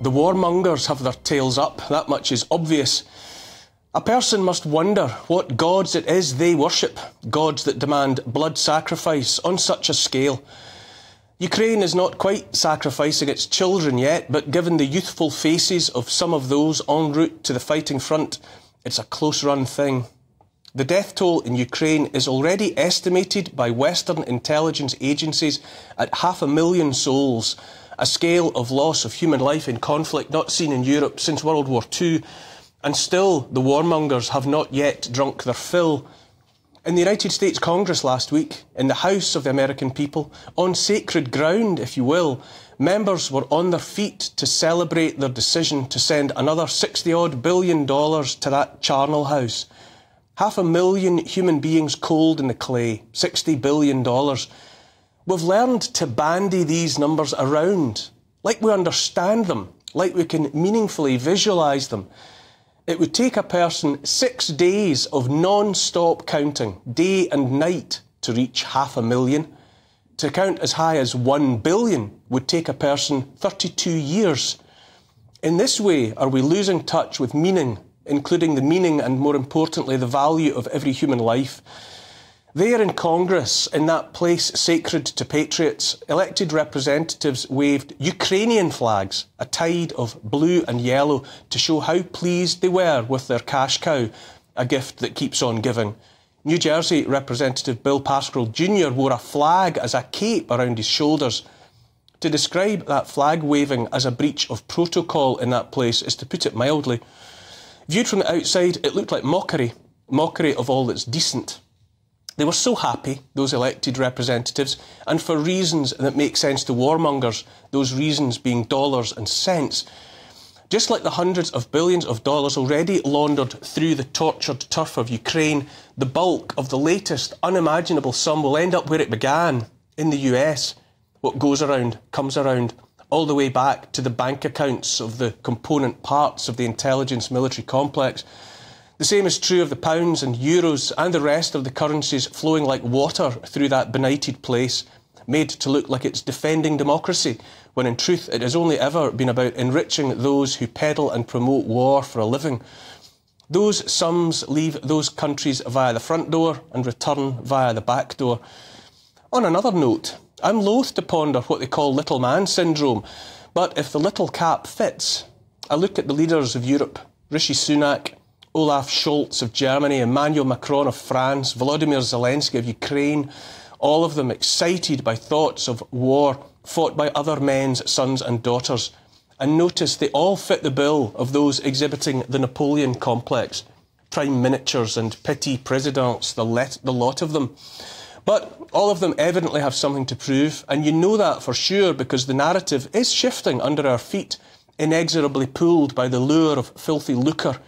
The warmongers have their tails up, that much is obvious. A person must wonder what gods it is they worship, gods that demand blood sacrifice on such a scale. Ukraine is not quite sacrificing its children yet, but given the youthful faces of some of those en route to the fighting front, it's a close-run thing. The death toll in Ukraine is already estimated by Western intelligence agencies at 500,000 souls, a scale of loss of human life in conflict not seen in Europe since World War II, and still the warmongers have not yet drunk their fill. In the United States Congress last week, in the House of the American people, on sacred ground, if you will, members were on their feet to celebrate their decision to send another $60-odd billion to that charnel house. 500,000 human beings cold in the clay, $60 billion. We've learned to bandy these numbers around, like we understand them, like we can meaningfully visualise them. It would take a person 6 days of non-stop counting, day and night, to reach 500,000. To count as high as 1 billion would take a person 32 years. In this way, are we losing touch with meaning, including the meaning and, more importantly, the value of every human life? There in Congress, in that place sacred to patriots, elected representatives waved Ukrainian flags, a tide of blue and yellow, to show how pleased they were with their cash cow, a gift that keeps on giving. New Jersey Representative Bill Pascrell Jr. wore a flag as a cape around his shoulders. To describe that flag waving as a breach of protocol in that place is to put it mildly. Viewed from the outside, it looked like mockery of all that's decent. They were so happy, those elected representatives, and for reasons that make sense to warmongers, those reasons being dollars and cents. Just like the hundreds of billions of dollars already laundered through the tortured turf of Ukraine, the bulk of the latest unimaginable sum will end up where it began, in the US. What goes around comes around, all the way back to the bank accounts of the component parts of the intelligence military complex. The same is true of the pounds and euros and the rest of the currencies flowing like water through that benighted place, made to look like it's defending democracy, when in truth it has only ever been about enriching those who peddle and promote war for a living. Those sums leave those countries via the front door and return via the back door. On another note, I'm loath to ponder what they call little man syndrome, but if the little cap fits, I look at the leaders of Europe, Rishi Sunak, Olaf Scholz of Germany, Emmanuel Macron of France, Volodymyr Zelensky of Ukraine, all of them excited by thoughts of war fought by other men's sons and daughters. And notice they all fit the bill of those exhibiting the Napoleon complex. Prime miniatures and petit présidents, the lot of them. But all of them evidently have something to prove, and you know that for sure because the narrative is shifting under our feet, inexorably pulled by the lure of filthy lucre.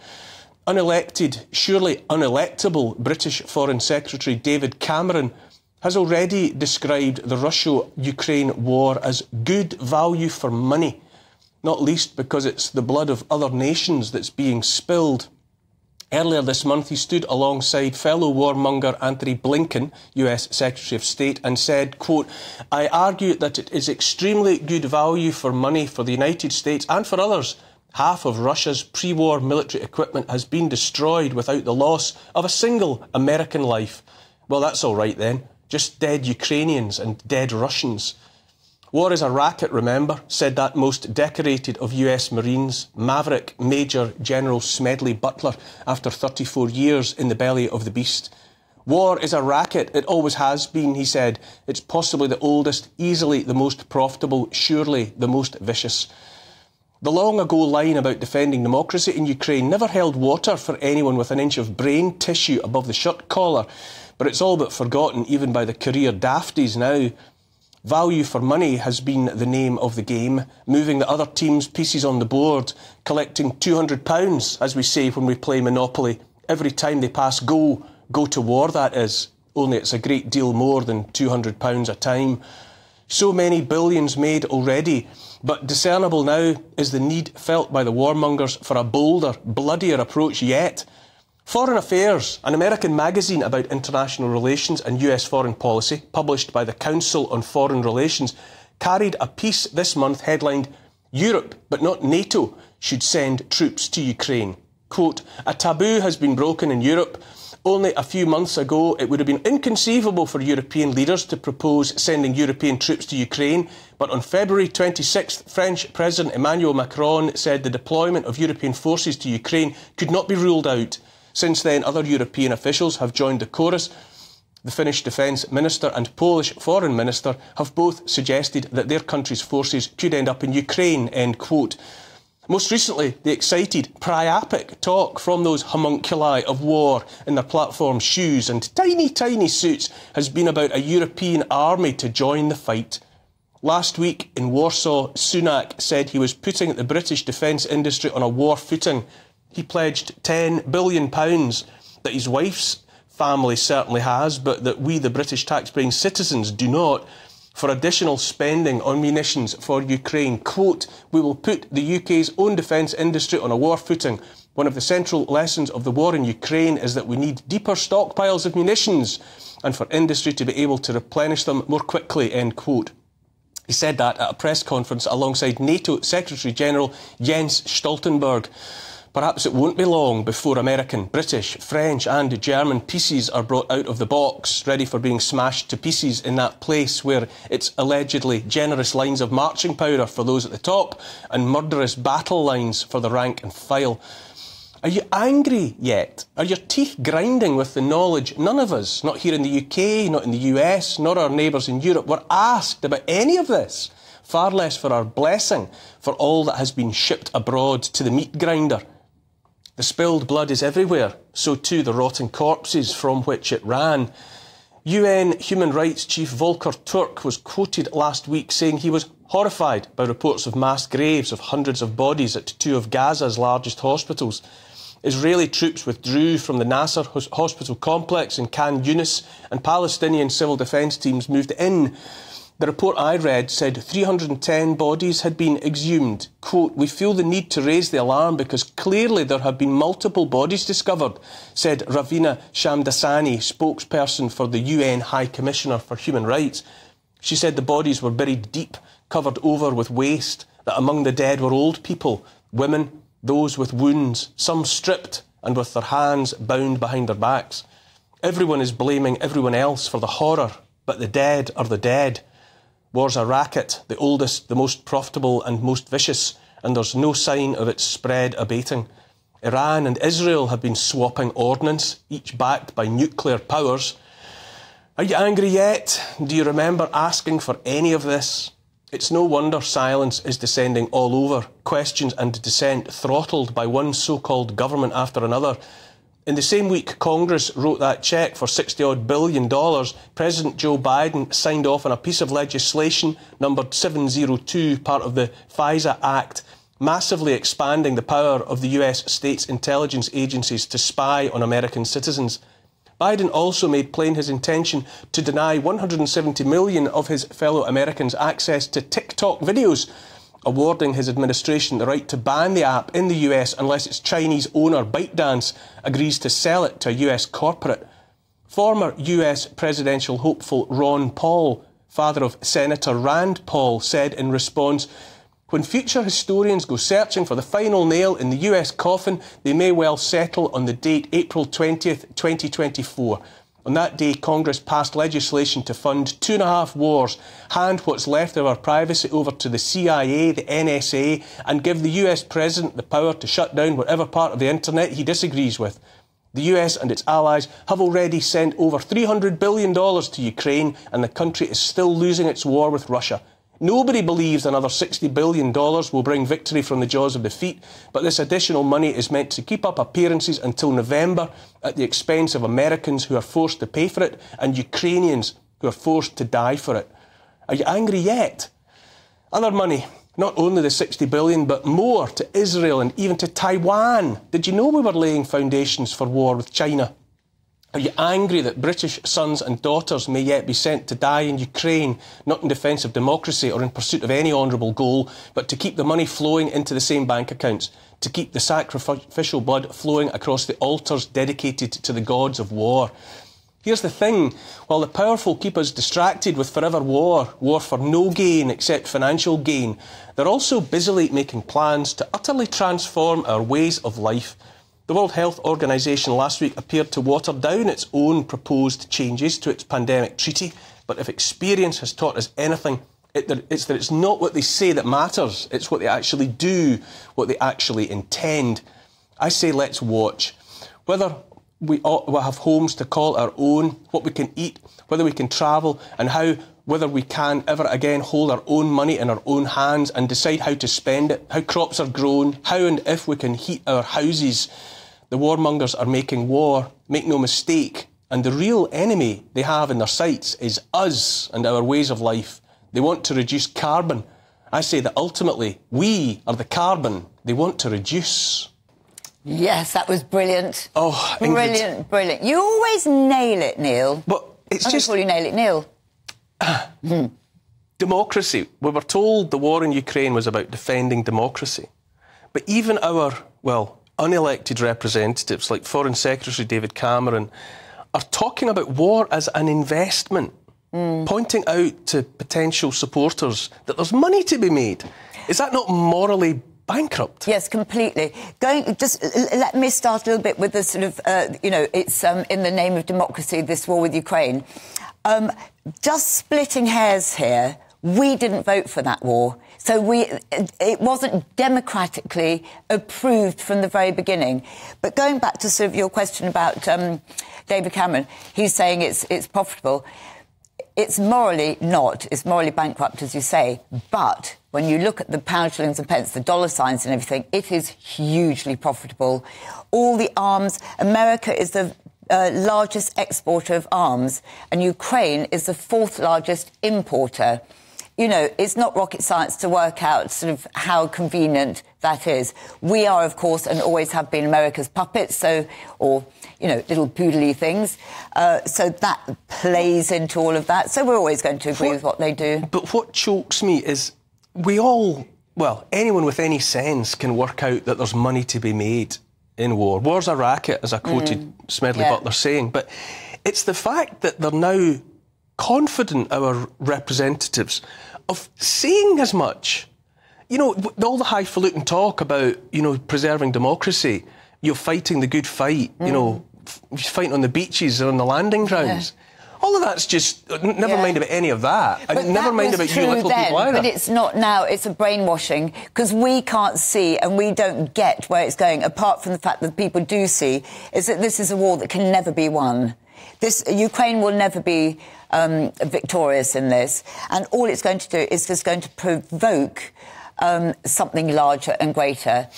Unelected, surely unelectable British Foreign Secretary David Cameron has already described the Russia-Ukraine war as good value for money, not least because it's the blood of other nations that's being spilled. Earlier this month, he stood alongside fellow warmonger Antony Blinken, US Secretary of State, and said, quote, "I argue that it is extremely good value for money for the United States and for others. Half of Russia's pre-war military equipment has been destroyed without the loss of a single American life." Well, that's all right then. Just dead Ukrainians and dead Russians. War is a racket, remember, said that most decorated of US Marines, Maverick Major General Smedley Butler, after 34 years in the belly of the beast. War is a racket, it always has been, he said. It's possibly the oldest, easily the most profitable, surely the most vicious. The long-ago line about defending democracy in Ukraine never held water for anyone with an inch of brain tissue above the shirt collar, but it's all but forgotten even by the career dafties now. Value for money has been the name of the game, moving the other team's pieces on the board, collecting £200, as we say when we play Monopoly, every time they pass go to war, that is. Only it's a great deal more than £200 a time. So many billions made already, but discernible now is the need felt by the warmongers for a bolder, bloodier approach yet. Foreign Affairs, an American magazine about international relations and US foreign policy, published by the Council on Foreign Relations, carried a piece this month headlined Europe, but not NATO, should send troops to Ukraine. Quote, "A taboo has been broken in Europe. Only a few months ago, it would have been inconceivable for European leaders to propose sending European troops to Ukraine. But on February 26th, French President Emmanuel Macron said the deployment of European forces to Ukraine could not be ruled out. Since then, other European officials have joined the chorus. The Finnish Defence Minister and Polish Foreign Minister have both suggested that their country's forces could end up in Ukraine," end quote. Most recently, the excited, priapic talk from those homunculi of war in their platform shoes and tiny, tiny suits has been about a European army to join the fight. Last week in Warsaw, Sunak said he was putting the British defence industry on a war footing. He pledged £10 billion that his wife's family certainly has, but that we, the British taxpaying citizens, do not, for additional spending on munitions for Ukraine. Quote, "We will put the UK's own defence industry on a war footing. One of the central lessons of the war in Ukraine is that we need deeper stockpiles of munitions and for industry to be able to replenish them more quickly," end quote. He said that at a press conference alongside NATO Secretary-General Jens Stoltenberg. Perhaps it won't be long before American, British, French and German pieces are brought out of the box, ready for being smashed to pieces in that place where it's allegedly generous lines of marching powder for those at the top and murderous battle lines for the rank and file. Are you angry yet? Are your teeth grinding with the knowledge none of us, not here in the UK, not in the US, nor our neighbours in Europe, were asked about any of this? Far less for our blessing for all that has been shipped abroad to the meat grinder. The spilled blood is everywhere, so too the rotting corpses from which it ran. UN Human Rights Chief Volker Turk was quoted last week saying he was horrified by reports of mass graves of hundreds of bodies at two of Gaza's largest hospitals. Israeli troops withdrew from the Nasser hospital complex in Khan Yunis and Palestinian civil defence teams moved in. The report I read said 310 bodies had been exhumed. Quote, "We feel the need to raise the alarm because clearly there have been multiple bodies discovered," said Ravina Shamdasani, spokesperson for the UN High Commissioner for Human Rights. She said the bodies were buried deep, covered over with waste, that among the dead were old people, women, those with wounds, some stripped and with their hands bound behind their backs. Everyone is blaming everyone else for the horror, but the dead are the dead. War's a racket, the oldest, the most profitable and most vicious, and there's no sign of its spread abating. Iran and Israel have been swapping ordnance, each backed by nuclear powers. Are you angry yet? Do you remember asking for any of this? It's no wonder silence is descending all over, questions and dissent throttled by one so-called government after another. In the same week Congress wrote that cheque for $60-odd billion, President Joe Biden signed off on a piece of legislation numbered 702, part of the FISA Act, massively expanding the power of the US states' intelligence agencies to spy on American citizens. Biden also made plain his intention to deny 170 million of his fellow Americans access to TikTok videos, awarding his administration the right to ban the app in the US unless its Chinese owner ByteDance agrees to sell it to a US corporate. Former US presidential hopeful Ron Paul, father of Senator Rand Paul, said in response, "When future historians go searching for the final nail in the US coffin, they may well settle on the date April 20th, 2024. On that day, Congress passed legislation to fund 2.5 wars, hand what's left of our privacy over to the CIA, the NSA, and give the US President the power to shut down whatever part of the internet he disagrees with. The US and its allies have already sent over $300 billion to Ukraine, and the country is still losing its war with Russia. Nobody believes another $60 billion will bring victory from the jaws of defeat, but this additional money is meant to keep up appearances until November at the expense of Americans who are forced to pay for it and Ukrainians who are forced to die for it. Are you angry yet? Other money, not only the $60 billion, but more to Israel and even to Taiwan. Did you know we were laying foundations for war with China? Are you angry that British sons and daughters may yet be sent to die in Ukraine, not in defence of democracy or in pursuit of any honourable goal, but to keep the money flowing into the same bank accounts, to keep the sacrificial blood flowing across the altars dedicated to the gods of war? Here's the thing, while the powerful keep us distracted with forever war for no gain except financial gain, they're also busily making plans to utterly transform our ways of life. The World Health Organization last week appeared to water down its own proposed changes to its pandemic treaty, but if experience has taught us anything, it's that it's not what they say that matters, it's what they actually do, what they actually intend. I say let's watch. Whether we will have homes to call our own, what we can eat, whether we can travel, and whether we can ever again hold our own money in our own hands and decide how to spend it, how crops are grown, how and if we can heat our houses. The warmongers are making war, make no mistake, and the real enemy they have in their sights is us and our ways of life. They want to reduce carbon. I say that ultimately we are the carbon they want to reduce. Yes, that was brilliant. Oh, brilliant, Ingrid. Brilliant. You always nail it, Neil. But it's just... I call you Nail It, Neil. Democracy. We were told the war in Ukraine was about defending democracy. But even our, unelected representatives like Foreign Secretary David Cameron are talking about war as an investment, pointing out to potential supporters that there's money to be made. Is that not morally bankrupt? Yes, completely. Let me start a little bit with the sort of, it's in the name of democracy, this war with Ukraine. Just splitting hairs here, we didn't vote for that war. So it wasn't democratically approved from the very beginning. But going back to sort of your question about David Cameron, he's saying it's profitable. It's morally not. It's morally bankrupt, as you say. But when you look at the pounds, shillings and pence, the dollar signs and everything, it is hugely profitable. All the arms, America is the largest exporter of arms, and Ukraine is the fourth largest importer. You know, it's not rocket science to work out sort of how convenient that is. We are, of course, and always have been America's puppets, or little poodly things. So that plays into all of that. So we're always going to agree with what they do. But what chokes me is anyone with any sense can work out that there's money to be made in war. War's a racket, as I quoted Smedley Butler saying. But it's the fact that they're now confident, our representatives, of saying as much. You know, all the highfalutin talk about, preserving democracy, fighting the good fight, fighting on the beaches or on the landing grounds. Yeah. All of that's just, never mind about any of that. But and never mind about you little people either. But it's not now, it's a brainwashing, because we can't see and we don't get where it's going, apart from the fact that people do see, is that this is a war that can never be won. Ukraine will never be victorious in this, and all it's going to do is just going to provoke something larger and greater.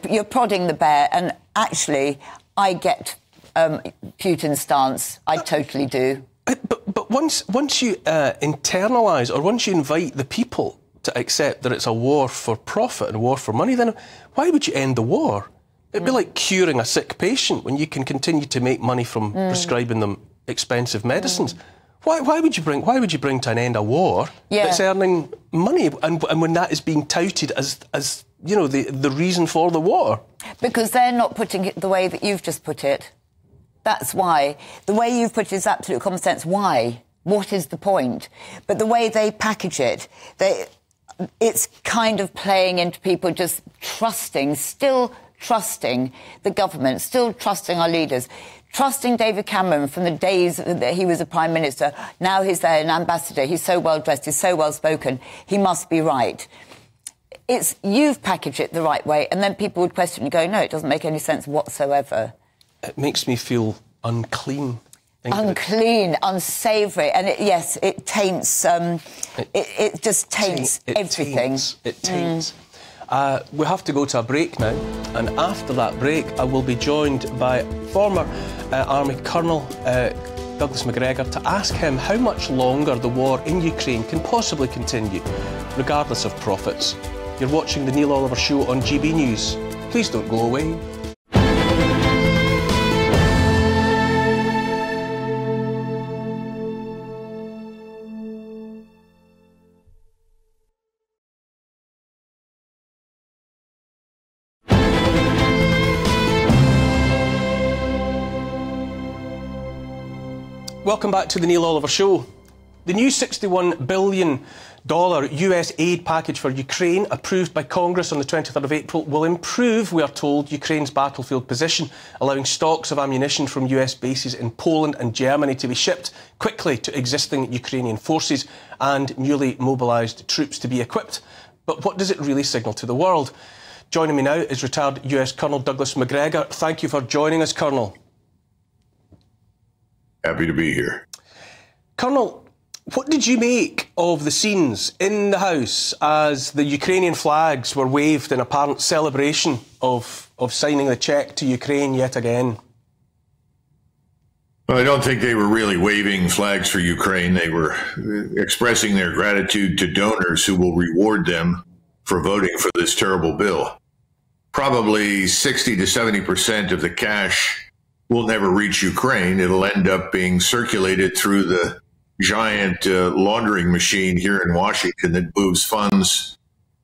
You're prodding the bear, and actually, I get Putin's stance. I totally do. But once you internalise, or once you invite the people to accept that it's a war for profit and a war for money, then why would you end the war? It'd be like curing a sick patient when you can continue to make money from prescribing them expensive medicines. Why would you bring to an end a war that's earning money, and when that is being touted as the reason for the war? Because they're not putting it the way that you've just put it. That's why. The way you've put it is absolute common sense. Why? What is the point? But the way they package it, it's kind of playing into people just still trusting the government, still trusting our leaders, trusting David Cameron from the days that he was a Prime Minister. Now he's there, an ambassador. He's so well dressed, he's so well spoken. He must be right. You've packaged it the right way, and then people would question and go, no, it doesn't make any sense whatsoever. It makes me feel unclean. Unclean, unsavoury, and it taints. It just taints everything. It taints. We have to go to a break now, and after that break I will be joined by former Army Colonel Douglas McGregor to ask him how much longer the war in Ukraine can possibly continue, regardless of profits. You're watching the Neil Oliver Show on GB News. Please don't go away. Welcome back to the Neil Oliver Show. The new $61 billion US aid package for Ukraine, approved by Congress on the 23rd of April, will improve, we are told, Ukraine's battlefield position, allowing stocks of ammunition from US bases in Poland and Germany to be shipped quickly to existing Ukrainian forces and newly mobilised troops to be equipped. But what does it really signal to the world? Joining me now is retired US Colonel Douglas Macgregor. Thank you for joining us, Colonel. Happy to be here. Colonel, what did you make of the scenes in the House as the Ukrainian flags were waved in apparent celebration of signing the cheque to Ukraine yet again? Well, I don't think they were really waving flags for Ukraine. They were expressing their gratitude to donors who will reward them for voting for this terrible bill. Probably 60 to 70% of the cash will never reach Ukraine. It'll end up being circulated through the giant laundering machine here in Washington that moves funds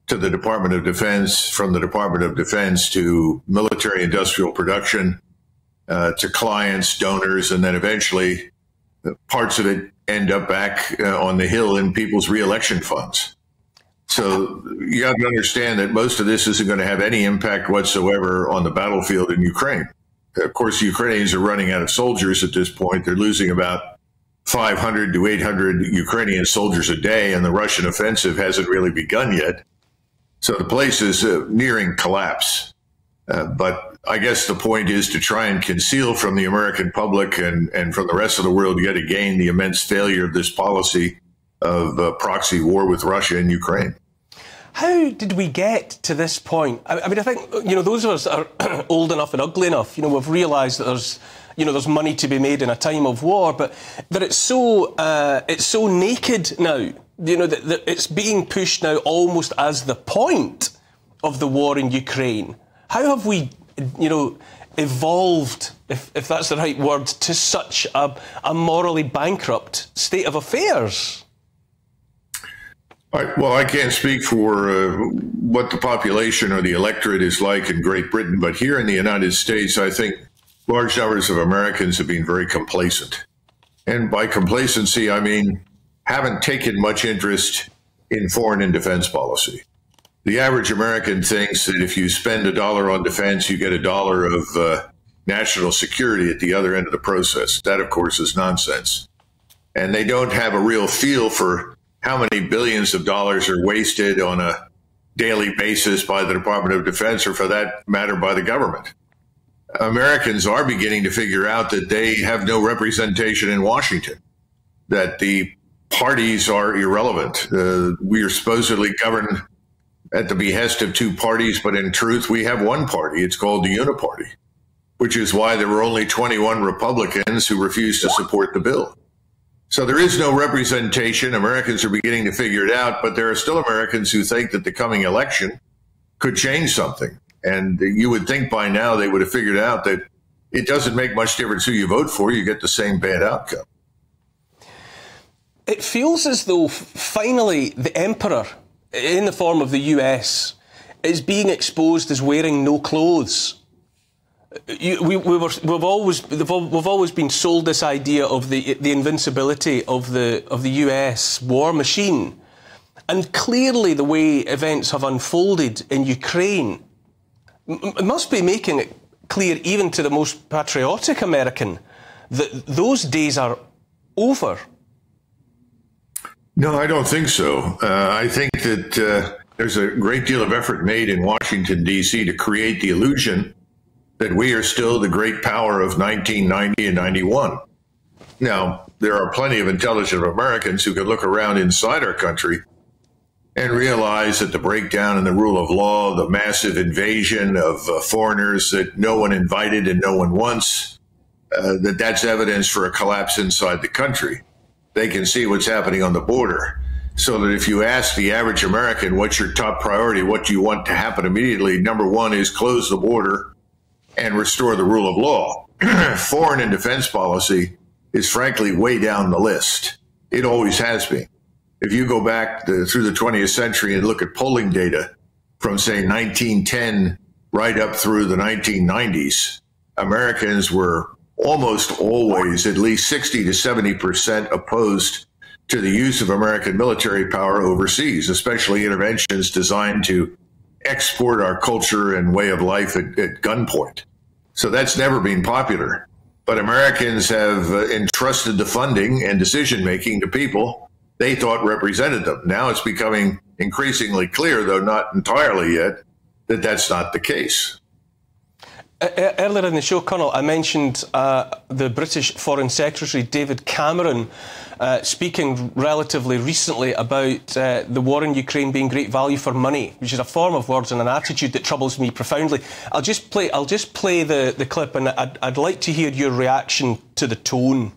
to the Department of Defense, from the Department of Defense to military industrial production, to clients, donors, and then eventually parts of it end up back on the Hill in people's reelection funds. So you have to understand that most of this isn't going to have any impact whatsoever on the battlefield in Ukraine. Of course, the Ukrainians are running out of soldiers at this point. They're losing about 500 to 800 Ukrainian soldiers a day, and the Russian offensive hasn't really begun yet. So the place is nearing collapse. But I guess the point is to try and conceal from the American public and from the rest of the world yet again the immense failure of this policy of proxy war with Russia and Ukraine. How did we get to this point? I mean, I think, those of us that are old enough and ugly enough, we've realised that there's money to be made in a time of war, but that it's so naked now, that it's being pushed now almost as the point of the war in Ukraine. How have we, evolved, if that's the right word, to such a morally bankrupt state of affairs? Well, I can't speak for what the population or the electorate is like in Great Britain, but here in the United States, I think large numbers of Americans have been very complacent. And by complacency, I mean haven't taken much interest in foreign and defense policy. The average American thinks that if you spend $1 on defense, you get $1 of national security at the other end of the process. That, of course, is nonsense. And they don't have a real feel for how many billions of dollars are wasted on a daily basis by the Department of Defense, or for that matter, by the government. Americans are beginning to figure out that they have no representation in Washington, that the parties are irrelevant. We are supposedly governed at the behest of two parties, but in truth, we have one party. It's called the Uniparty, which is why there were only 21 Republicans who refused to support the bill. So there is no representation. Americans are beginning to figure it out, but there are still Americans who think that the coming election could change something. And you would think by now they would have figured out that it doesn't make much difference who you vote for. You get the same bad outcome. It feels as though finally the emperor, in the form of the US, is being exposed as wearing no clothes. We've always been sold this idea of the invincibility of the US war machine, and clearly the way events have unfolded in Ukraine must be making it clear even to the most patriotic American that those days are over. No, I don't think so. I think that there's a great deal of effort made in Washington, D.C. to create the illusion that we are still the great power of 1990 and 91. Now, there are plenty of intelligent Americans who can look around inside our country and realize that the breakdown in the rule of law, the massive invasion of foreigners that no one invited and no one wants, that's evidence for a collapse inside the country. They can see what's happening on the border. So that if you ask the average American, what's your top priority, what do you want to happen immediately, number one is close the border and restore the rule of law. Foreign and defense policy is frankly way down the list. It always has been. If you go back through the 20th century and look at polling data from, say, 1910 right up through the 1990s, Americans were almost always at least 60 to 70% opposed to the use of American military power overseas, especially interventions designed to export our culture and way of life at gunpoint. So that's never been popular. But Americans have entrusted the funding and decision-making to people they thought represented them. Now it's becoming increasingly clear, though not entirely yet, that that's not the case. Earlier in the show, Colonel, I mentioned the British Foreign Secretary David Cameron speaking relatively recently about the war in Ukraine being great value for money, which is a form of words and an attitude that troubles me profoundly. I'll just play the clip, and I'd like to hear your reaction to the tone.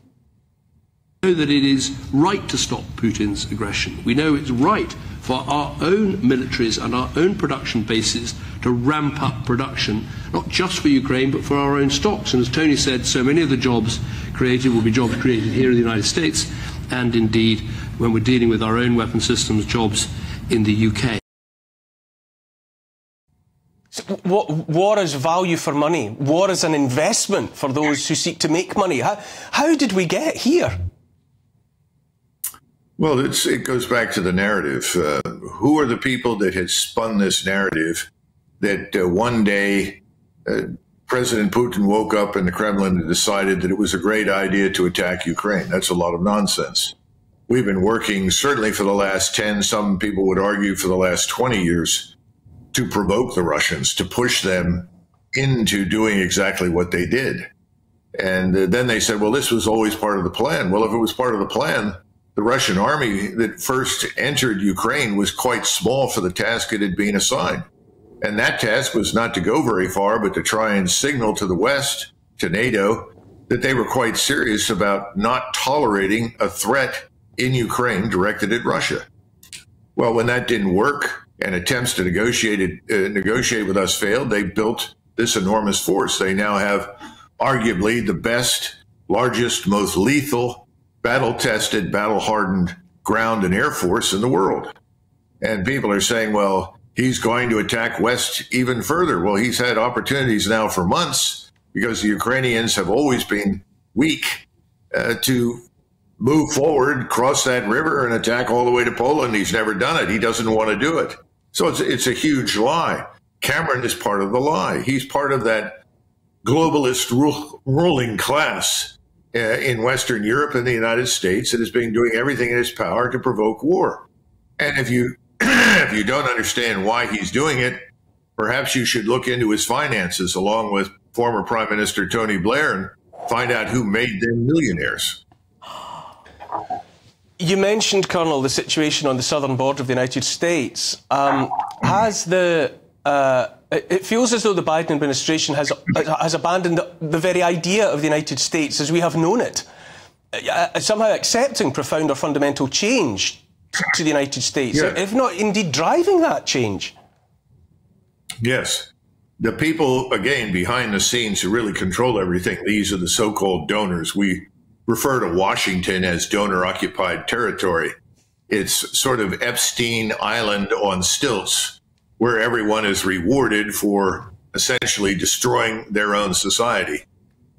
We know that it is right to stop Putin's aggression. We know it's right for our own militaries and our own production bases to ramp up production, not just for Ukraine, but for our own stocks. And as Tony said, so many of the jobs created will be jobs created here in the United States, and indeed, when we're dealing with our own weapon systems, jobs in the UK. So war is value for money. War is an investment for those who seek to make money. How did we get here? Well, it goes back to the narrative. Who are the people that had spun this narrative that one day President Putin woke up in the Kremlin and decided that it was a great idea to attack Ukraine? That's a lot of nonsense. We've been working, certainly for the last 10, some people would argue for the last 20 years, to provoke the Russians, to push them into doing exactly what they did. And then they said, well, this was always part of the plan. Well, if it was part of the plan, the Russian army that first entered Ukraine was quite small for the task it had been assigned. And that task was not to go very far, but to try and signal to the West, to NATO, that they were quite serious about not tolerating a threat in Ukraine directed at Russia. Well, when that didn't work and attempts to negotiate with us failed, they built this enormous force. They now have arguably the best, largest, most lethal, battle-tested, battle-hardened ground and air force in the world. And people are saying, well, he's going to attack West even further. Well, he's had opportunities now for months because the Ukrainians have always been weak to move forward, cross that river and attack all the way to Poland. He's never done it. He doesn't want to do it. So it's a huge lie. Cameron is part of the lie. He's part of that globalist ruling class in Western Europe and the United States that has been doing everything in its power to provoke war. And if you don't understand why he's doing it, perhaps you should look into his finances along with former Prime Minister Tony Blair and find out who made them millionaires. You mentioned, Colonel, the situation on the southern border of the United States. It feels as though the Biden administration has abandoned the very idea of the United States as we have known it, somehow accepting profound or fundamental change to the United States, if not indeed driving that change. Yes. The people, again, behind the scenes who really control everything, these are the so-called donors. We refer to Washington as donor-occupied territory. It's sort of Epstein Island on stilts, where everyone is rewarded for essentially destroying their own society.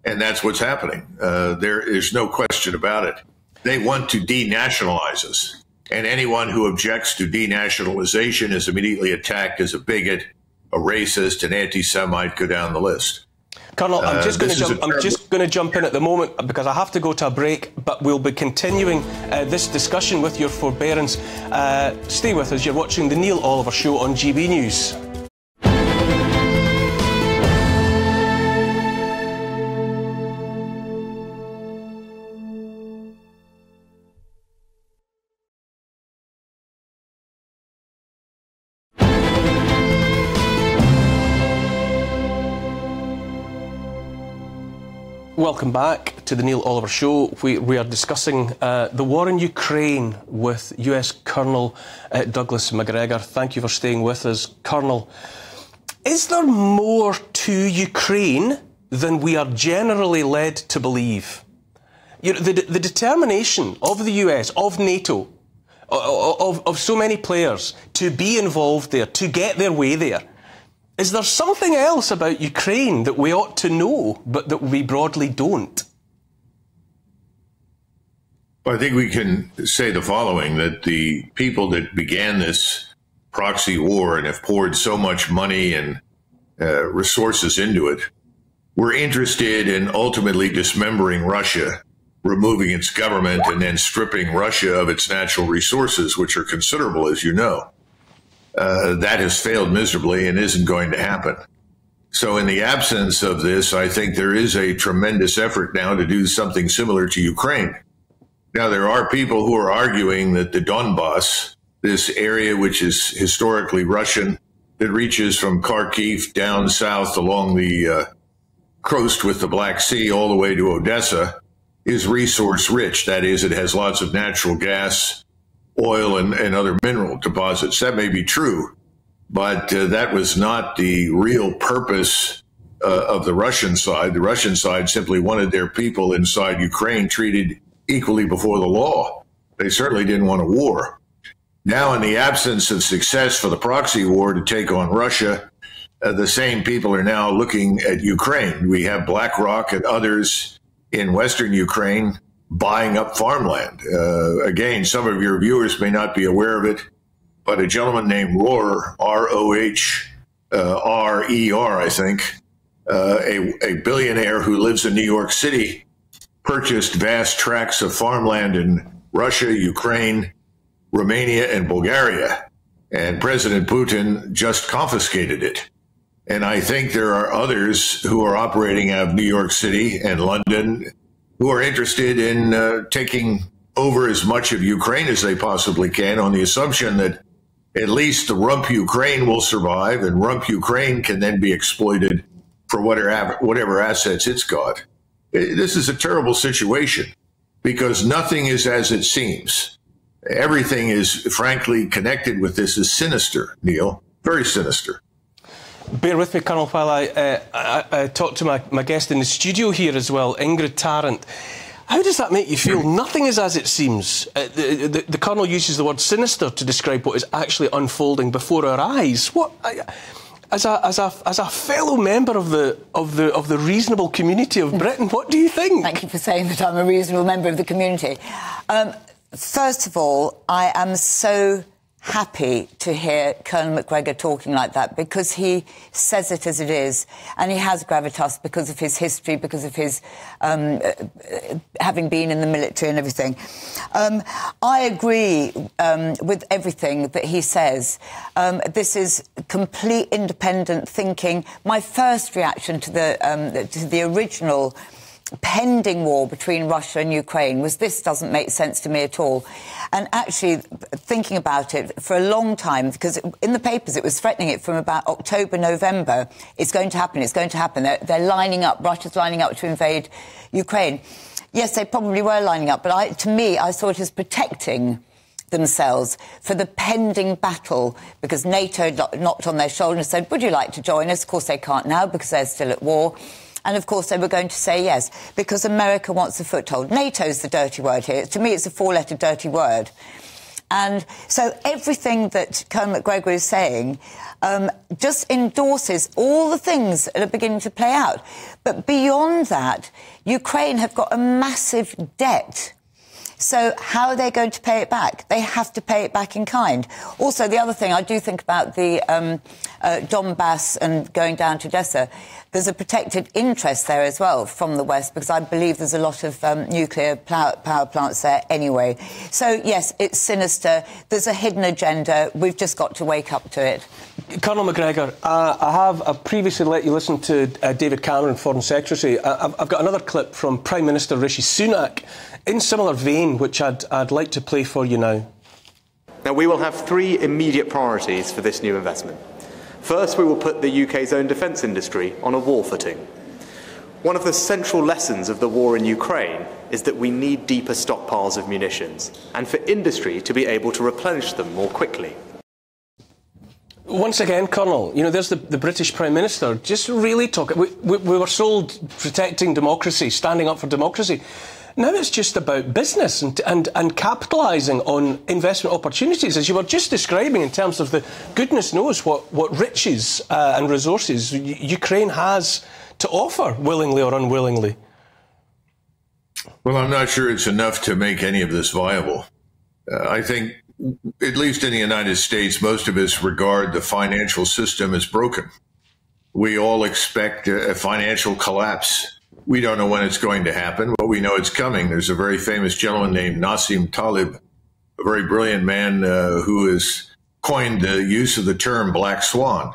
And that's what's happening. There is no question about it. They want to denationalize us. And anyone who objects to denationalization is immediately attacked as a bigot, a racist, an anti-Semite, go down the list. Colonel, I'm just going to jump in at the moment because I have to go to a break, but we'll be continuing this discussion with your forbearance. Stay with us. You're watching The Neil Oliver Show on GB News. Welcome back to the Neil Oliver Show. We are discussing the war in Ukraine with US Colonel Douglas Macgregor. Thank you for staying with us, Colonel. Is there more to Ukraine than we are generally led to believe? You know, the determination of the US, of NATO, of so many players to be involved there, to get their way there, Is there something else about Ukraine that we ought to know, but that we broadly don't? Well, I think we can say the following, that the people that began this proxy war and have poured so much money and resources into it were interested in ultimately dismembering Russia, removing its government, and then stripping Russia of its natural resources, which are considerable, as you know. That has failed miserably and isn't going to happen. So in the absence of this, I think there is a tremendous effort now to do something similar to Ukraine. Now, there are people who are arguing that the Donbass, this area which is historically Russian, that reaches from Kharkiv down south along the coast with the Black Sea all the way to Odessa, is resource rich. That is, it has lots of natural gas, oil, and other mineral deposits. That may be true, but that was not the real purpose of the Russian side. The Russian side simply wanted their people inside Ukraine treated equally before the law. They certainly didn't want a war. Now, in the absence of success for the proxy war to take on Russia, the same people are now looking at Ukraine. We have BlackRock and others in Western Ukraine buying up farmland. Again, some of your viewers may not be aware of it, but a gentleman named Rohrer, R-O-H-R-E-R, I think, a billionaire who lives in New York City, purchased vast tracts of farmland in Russia, Ukraine, Romania, and Bulgaria. And President Putin just confiscated it. And I think there are others who are operating out of New York City and London who are interested in taking over as much of Ukraine as they possibly can, on the assumption that at least the rump Ukraine will survive, and rump Ukraine can then be exploited for whatever assets it's got. This is a terrible situation because nothing is as it seems. Everything is, frankly, connected with this is sinister, Neil, very sinister. Bear with me, Colonel, while I talk to my guest in the studio here as well, Ingrid Tarrant. How does that make you feel? Nothing is as it seems. The Colonel uses the word sinister to describe what is actually unfolding before our eyes. What? As a fellow member of the reasonable community of Britain, what do you think? Thank you for saying that I'm a reasonable member of the community. First of all, I am so happy to hear Colonel Macgregor talking like that, because he says it as it is, and he has gravitas because of his history, because of his having been in the military and everything. I agree with everything that he says. This is complete independent thinking. My first reaction to the original pending war between Russia and Ukraine was, this doesn't make sense to me at all. And actually thinking about it for a long time, because in the papers it was threatening it from about October, November. It's going to happen, it's going to happen. They're lining up, Russia's lining up to invade Ukraine. Yes, they probably were lining up, but to me, I saw it as protecting themselves for the pending battle, because NATO knocked on their shoulder and said, would you like to join us? Of course they can't now because they're still at war. And, of course, they were going to say yes, because America wants a foothold. NATO's the dirty word here. To me, it's a four-letter dirty word. And so everything that Colonel Macgregor is saying just endorses all the things that are beginning to play out. But beyond that, Ukraine have got a massive debt. So how are they going to pay it back? They have to pay it back in kind. Also, the other thing, I do think about the Donbass and going down to Odessa. There's a protected interest there as well from the West, because I believe there's a lot of nuclear power plants there anyway. So, yes, it's sinister. There's a hidden agenda. We've just got to wake up to it. Colonel Macgregor, I've previously let you listen to David Cameron, Foreign Secretary. I've got another clip from Prime Minister Rishi Sunak in similar vein, which I'd like to play for you now. Now, we will have three immediate priorities for this new investment. First, we will put the UK's own defence industry on a war footing. One of the central lessons of the war in Ukraine is that we need deeper stockpiles of munitions, and for industry to be able to replenish them more quickly. Once again, Colonel, you know, there's the British Prime Minister just really talking. We were sold protecting democracy, standing up for democracy. Now it's just about business and capitalising on investment opportunities, as you were just describing, in terms of the goodness knows what riches and resources Ukraine has to offer, willingly or unwillingly. Well, I'm not sure it's enough to make any of this viable. I think, at least in the United States, most of us regard the financial system as broken. We all expect a financial collapse. We don't know when it's going to happen, but we know it's coming. There's a very famous gentleman named Nassim Taleb, a very brilliant man who has coined the use of the term black swan.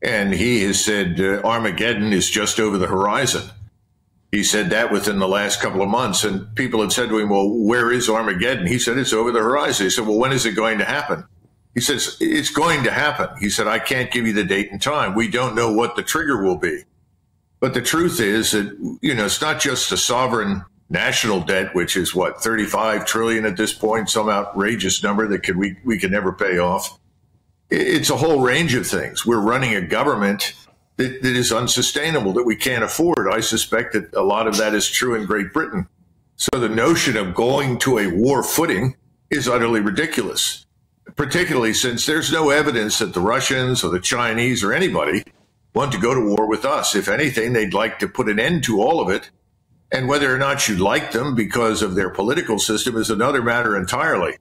And he has said Armageddon is just over the horizon. He said that within the last couple of months. And people have said to him, well, where is Armageddon? He said, it's over the horizon. He said, well, when is it going to happen? He says, it's going to happen. He said, I can't give you the date and time. We don't know what the trigger will be. But the truth is that, it's not just a sovereign national debt, which is 35 trillion at this point, some outrageous number that we can never pay off. It's a whole range of things. We're running a government that is unsustainable, that we can't afford. I suspect that a lot of that is true in Great Britain. So the notion of going to a war footing is utterly ridiculous, particularly since there's no evidence that the Russians or the Chinese or anybody want to go to war with us. If anything, they'd like to put an end to all of it. And whether or not you like them because of their political system is another matter entirely.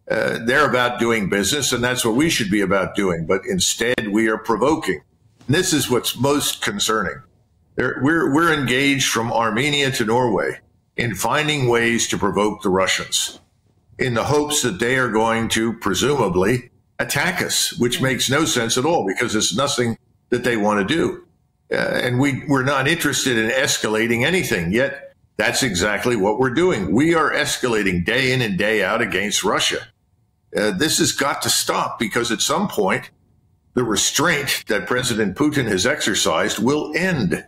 They're about doing business, and that's what we should be about doing. But instead, we are provoking. And this is what's most concerning. We're engaged from Armenia to Norway in finding ways to provoke the Russians in the hopes that they are going to presumably attack us, which makes no sense at all because it's nothing that they want to do. And we're not interested in escalating anything, yet that's exactly what we're doing. We are escalating day in and day out against Russia. This has got to stop because at some point, the restraint that President Putin has exercised will end.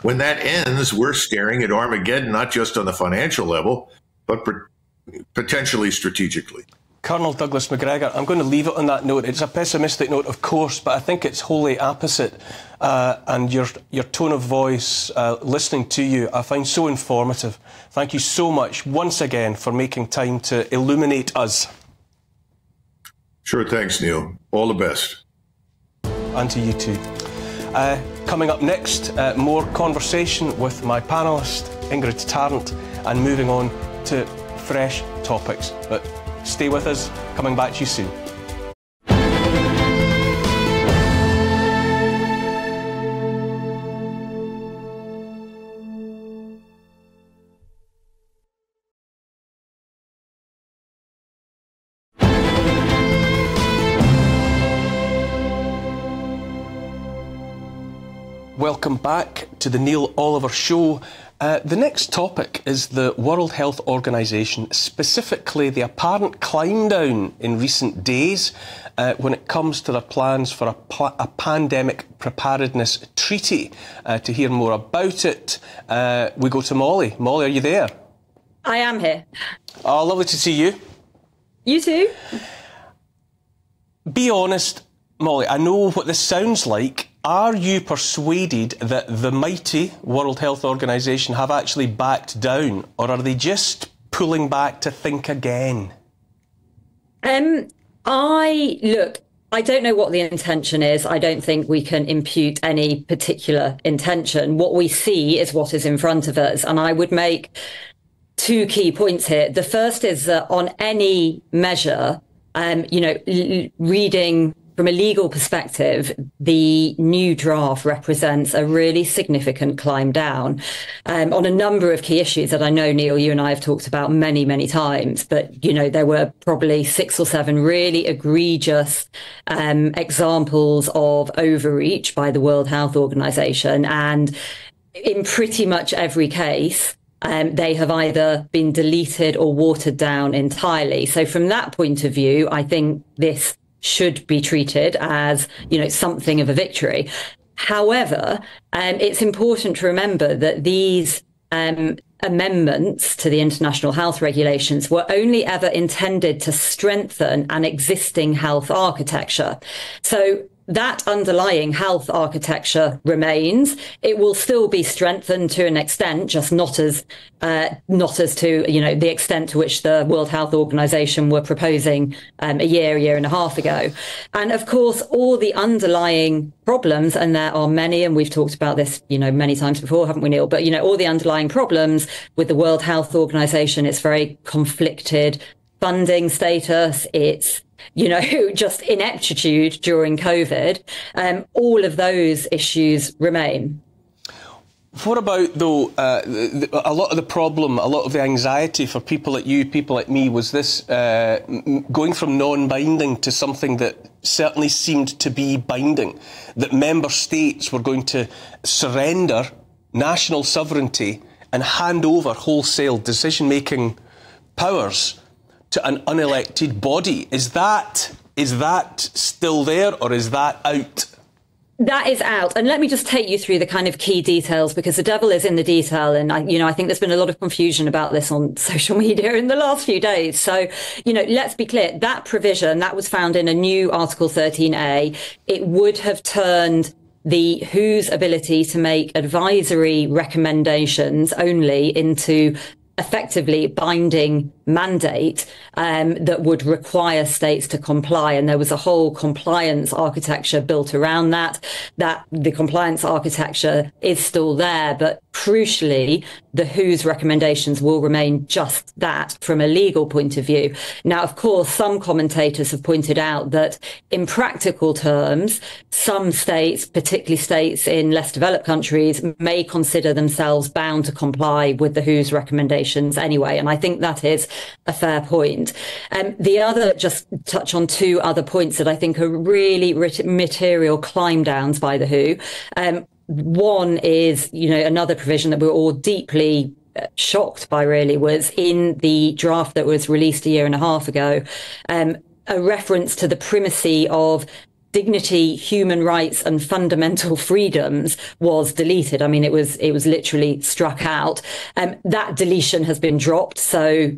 When that ends, we're staring at Armageddon, not just on the financial level, but potentially strategically. Colonel Douglas Macgregor, I'm going to leave it on that note. It's a pessimistic note, of course, but I think it's wholly opposite. And your tone of voice, listening to you, I find so informative. Thank you so much once again for making time to illuminate us. Sure, thanks, Neil. All the best. And to you too. Coming up next, more conversation with my panellist, Ingrid Tarrant, and moving on to fresh topics. But stay with us, coming back to you soon. Welcome back to the Neil Oliver Show. The next topic is the World Health Organization, specifically the apparent climb down in recent days when it comes to their plans for a pandemic preparedness treaty. To hear more about it, we go to Molly. Molly, are you there? I am here. Oh, lovely to see you. You too. Be honest, Molly, I know what this sounds like. Are you persuaded that the mighty World Health Organization have actually backed down, or are they just pulling back to think again? I don't know what the intention is. I don't think we can impute any particular intention. What we see is what is in front of us. And I would make two key points here. The first is that on any measure, reading from a legal perspective, the new draft represents a really significant climb down on a number of key issues that I know, Neil, you and I have talked about many, many times. But, there were probably 6 or 7 really egregious examples of overreach by the World Health Organization. And in pretty much every case, they have either been deleted or watered down entirely. So from that point of view, I think this should be treated as, something of a victory. However, it's important to remember that these amendments to the international health regulations were only ever intended to strengthen an existing health architecture. So that underlying health architecture remains. It will still be strengthened to an extent, just not as to the extent to which the World Health Organization were proposing a year and a half ago. And of course, all the underlying problems, and there are many, and we've talked about this many times before, haven't we, Neil? But all the underlying problems with the World Health Organization, it's very conflicted funding status, it's just ineptitude during COVID. All of those issues remain. What about, though, a lot of the problem, a lot of the anxiety for people like you, people like me, was this going from non-binding to something that certainly seemed to be binding, that member states were going to surrender national sovereignty and hand over wholesale decision-making powers to an unelected body. Is that still there, or is that out? That is out. And let me just take you through the kind of key details, because the devil is in the detail. And I think there's been a lot of confusion about this on social media in the last few days. So, let's be clear. That provision that was found in a new Article 13A, it would have turned the WHO's ability to make advisory recommendations only into effectively binding mandate that would require states to comply. And there was a whole compliance architecture built around that the compliance architecture is still there, but crucially, the WHO's recommendations will remain just that from a legal point of view. Now, of course, some commentators have pointed out that in practical terms, some states, particularly states in less developed countries, may consider themselves bound to comply with the WHO's recommendations anyway. And I think that is a fair point. The other, just touch on two other points that I think are really material climb downs by the WHO. One is, another provision that we're all deeply shocked by, really, was in the draft that was released a year and a half ago, a reference to the primacy of dignity, human rights and fundamental freedoms was deleted. I mean, it was literally struck out. That deletion has been dropped. So,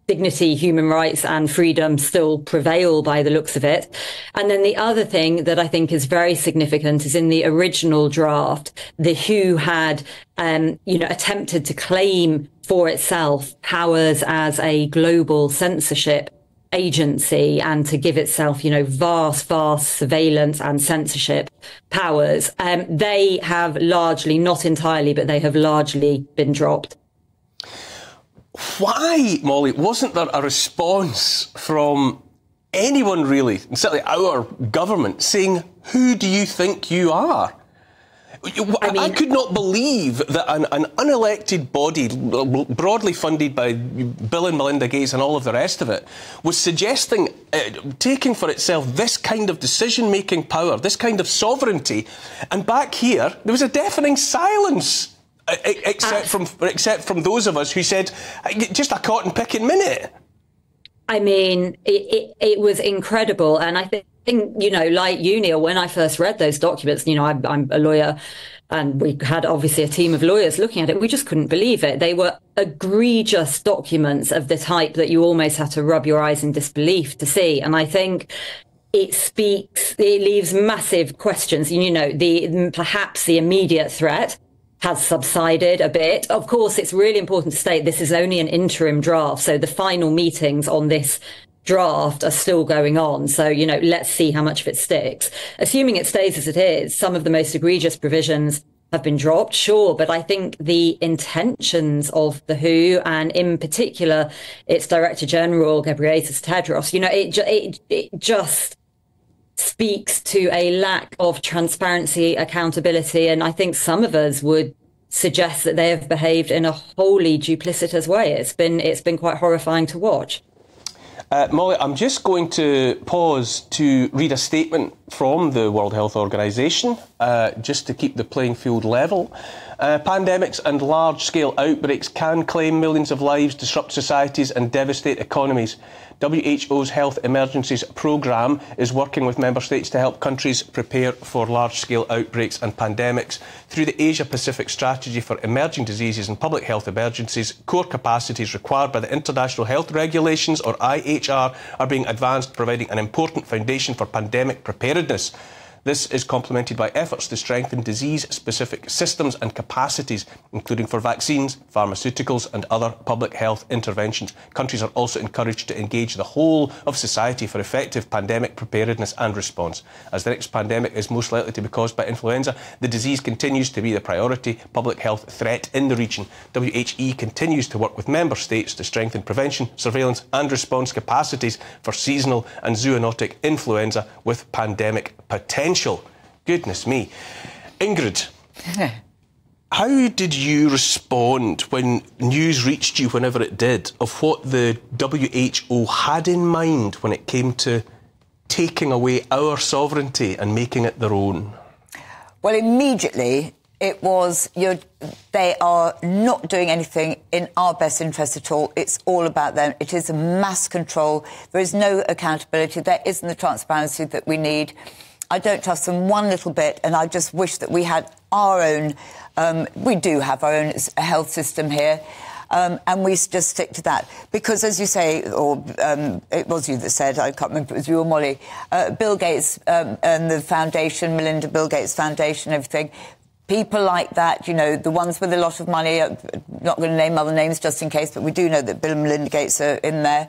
dignity, human rights and freedom still prevail by the looks of it. And then the other thing that I think is very significant is in the original draft, the WHO had, attempted to claim for itself powers as a global censorship agency and to give itself, vast surveillance and censorship powers. They have largely, not entirely, but they have largely been dropped. Why, Molly, wasn't there a response from anyone, really, and certainly our government, saying, who do you think you are? I could not believe that an unelected body, broadly funded by Bill and Melinda Gates and all of the rest of it, was suggesting taking for itself this kind of decision-making power, this kind of sovereignty. And back here, there was a deafening silence. Except from those of us who said, just a cotton-picking minute. I mean, it was incredible. And I think, like you, Neil, when I first read those documents, I'm a lawyer and we had obviously a team of lawyers looking at it. We just couldn't believe it. They were egregious documents of the type that you almost had to rub your eyes in disbelief to see. And I think it leaves massive questions. Perhaps the immediate threat has subsided a bit. Of course, it's really important to state this is only an interim draft. So the final meetings on this draft are still going on. So, let's see how much of it sticks. Assuming it stays as it is, some of the most egregious provisions have been dropped, sure. But I think the intentions of the WHO, and in particular, its Director General, Ghebreyesus Tedros, it just speaks to a lack of transparency, accountability, and I think some of us would suggest that they have behaved in a wholly duplicitous way. It's been quite horrifying to watch. Molly, I'm just going to pause to read a statement from the World Health Organization, just to keep the playing field level. Pandemics and large-scale outbreaks can claim millions of lives, disrupt societies and devastate economies. WHO's Health Emergencies Programme is working with member states to help countries prepare for large-scale outbreaks and pandemics. Through the Asia-Pacific Strategy for Emerging Diseases and Public Health Emergencies, core capacities required by the International Health Regulations, or IHR, are being advanced, providing an important foundation for pandemic preparedness preparedness. This is complemented by efforts to strengthen disease-specific systems and capacities, including for vaccines, pharmaceuticals and other public health interventions. Countries are also encouraged to engage the whole of society for effective pandemic preparedness and response. As the next pandemic is most likely to be caused by influenza, the disease continues to be the priority public health threat in the region. WHE continues to work with member states to strengthen prevention, surveillance and response capacities for seasonal and zoonotic influenza with pandemic potential. Goodness me. Ingrid, how did you respond when news reached you, whenever it did, of what the WHO had in mind when it came to taking away our sovereignty and making it their own? Well, immediately it was, they are not doing anything in our best interest at all. It's all about them. It is a mass control. There is no accountability. There isn't the transparency that we need. I don't trust them one little bit, and I just wish that we had our own, we do have our own health system here, and we just stick to that. Because, as you say, or it was you that said, I can't remember if it was you or Molly, Bill Gates and the foundation, Melinda Bill Gates Foundation, everything, people like that, you know, the ones with a lot of money, I'm not going to name other names just in case, but we do know that Bill and Melinda Gates are in there.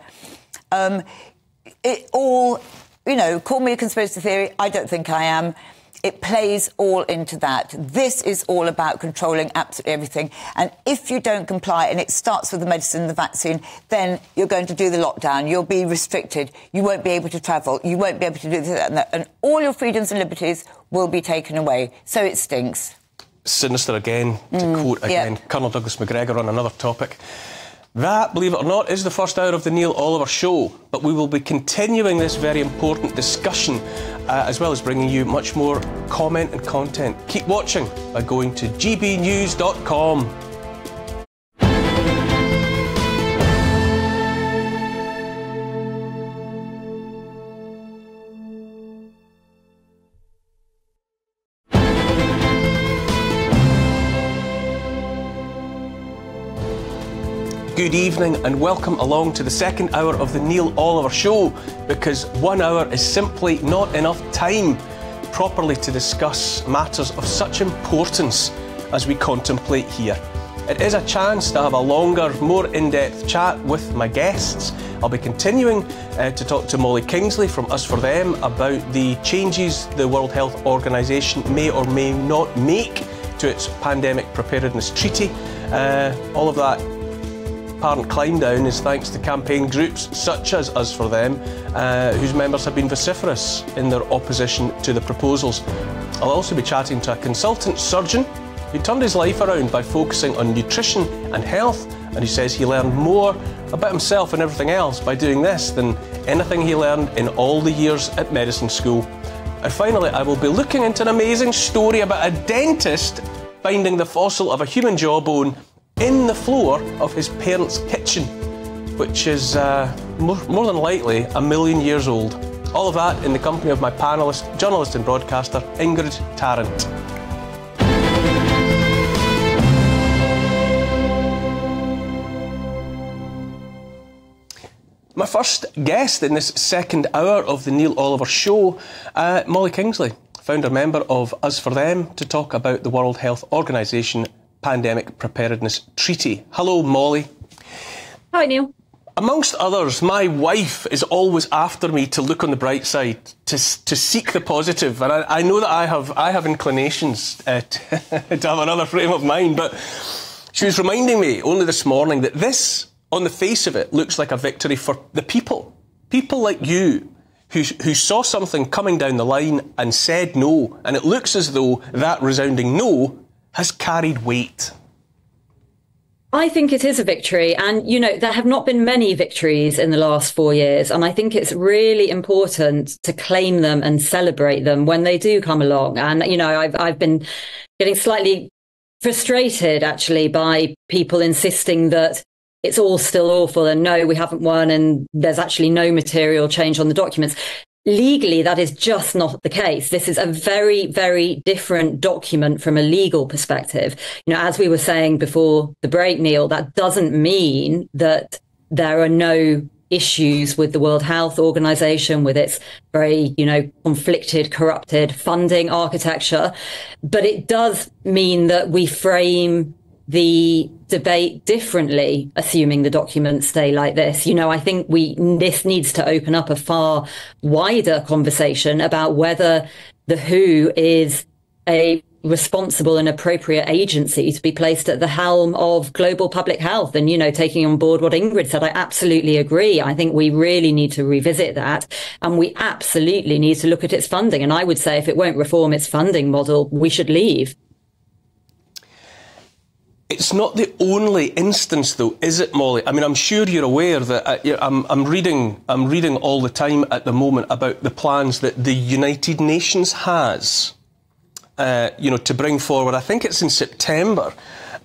It all... You know, call me a conspiracy theory. I don't think I am. It plays all into that. This is all about controlling absolutely everything. And if you don't comply, and it starts with the medicine, the vaccine, then you're going to do the lockdown. You'll be restricted. You won't be able to travel. You won't be able to do this and that. And all your freedoms and liberties will be taken away. So it stinks. Sinister again, to quote again, Colonel Douglas MacGregor on another topic. That, believe it or not, is the first hour of the Neil Oliver Show, but we will be continuing this very important discussion as well as bringing you much more comment and content. Keep watching by going to gbnews.com. Good evening and welcome along to the second hour of the Neil Oliver Show, because 1 hour is simply not enough time properly to discuss matters of such importance as we contemplate here. It is a chance to have a longer, more in-depth chat with my guests. I'll be continuing to talk to Molly Kingsley from Us For Them about the changes the World Health Organisation may or may not make to its pandemic preparedness treaty. All of that apparent climb down is thanks to campaign groups such as Us For Them, whose members have been vociferous in their opposition to the proposals. I'll also be chatting to a consultant surgeon who turned his life around by focusing on nutrition and health, and he says he learned more about himself and everything else by doing this than anything he learned in all the years at medicine school. And finally, I will be looking into an amazing story about a dentist finding the fossil of a human jawbone in the floor of his parents' kitchen, which is more than likely 1 million years old. All of that in the company of my panellist, journalist and broadcaster, Ingrid Tarrant. My first guest in this second hour of the Neil Oliver Show, Molly Kingsley, founder member of Us For Them, to talk about the World Health Organisation Pandemic Preparedness Treaty. Hello, Molly. Hi, Neil. Amongst others, my wife is always after me to look on the bright side, to seek the positive, and I know that I have inclinations to have another frame of mind, but she was reminding me only this morning that this, on the face of it, looks like a victory for the people. People like you, who saw something coming down the line and said no, and it looks as though that resounding no has carried weight. I think it is a victory. And, you know, there have not been many victories in the last 4 years. And I think it's really important to claim them and celebrate them when they do come along. And, you know, I've been getting slightly frustrated, actually, by people insisting that it's all still awful and no, we haven't won and there's actually no material change on the documents. Legally, that is just not the case. This is a very, very different document from a legal perspective. You know, as we were saying before the break, Neil, that doesn't mean that there are no issues with the World Health Organization, with its very, conflicted, corrupted funding architecture. But it does mean that we frame the debate differently, assuming the documents stay like this. I think this needs to open up a far wider conversation about whether the WHO is a responsible and appropriate agency to be placed at the helm of global public health. And, taking on board what Ingrid said, I absolutely agree. I think we really need to revisit that. And we absolutely need to look at its funding. And I would say if it won't reform its funding model, we should leave. It's not the only instance, though, is it, Molly? I mean, I'm sure you're aware that I'm reading all the time at the moment about the plans that the United Nations has, to bring forward. I think it's in September,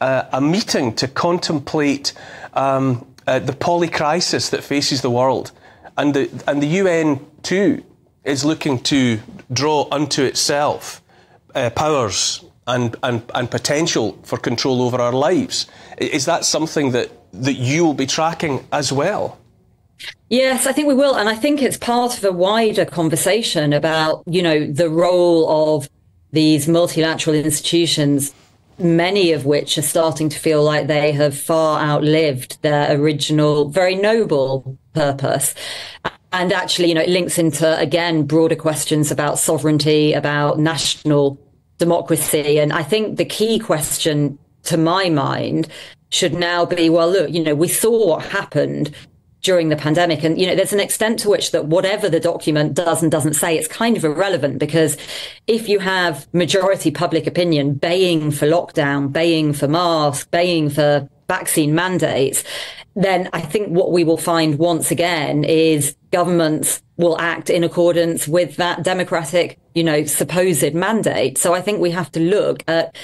a meeting to contemplate the polycrisis that faces the world, and the UN too is looking to draw unto itself powers and potential for control over our lives. Is that something that you will be tracking as well? Yes, I think we will. And I think it's part of a wider conversation about, the role of these multilateral institutions, many of which are starting to feel like they have far outlived their original, very noble purpose. And actually, it links into, again, broader questions about sovereignty, about national democracy. And I think the key question, to my mind, should now be, well, look, we saw what happened during the pandemic. And, there's an extent to which that whatever the document does and doesn't say, it's kind of irrelevant, because if you have majority public opinion baying for lockdown, baying for masks, baying for vaccine mandates, then I think what we will find once again is governments will act in accordance with that democratic, supposed mandate. So I think we have to look at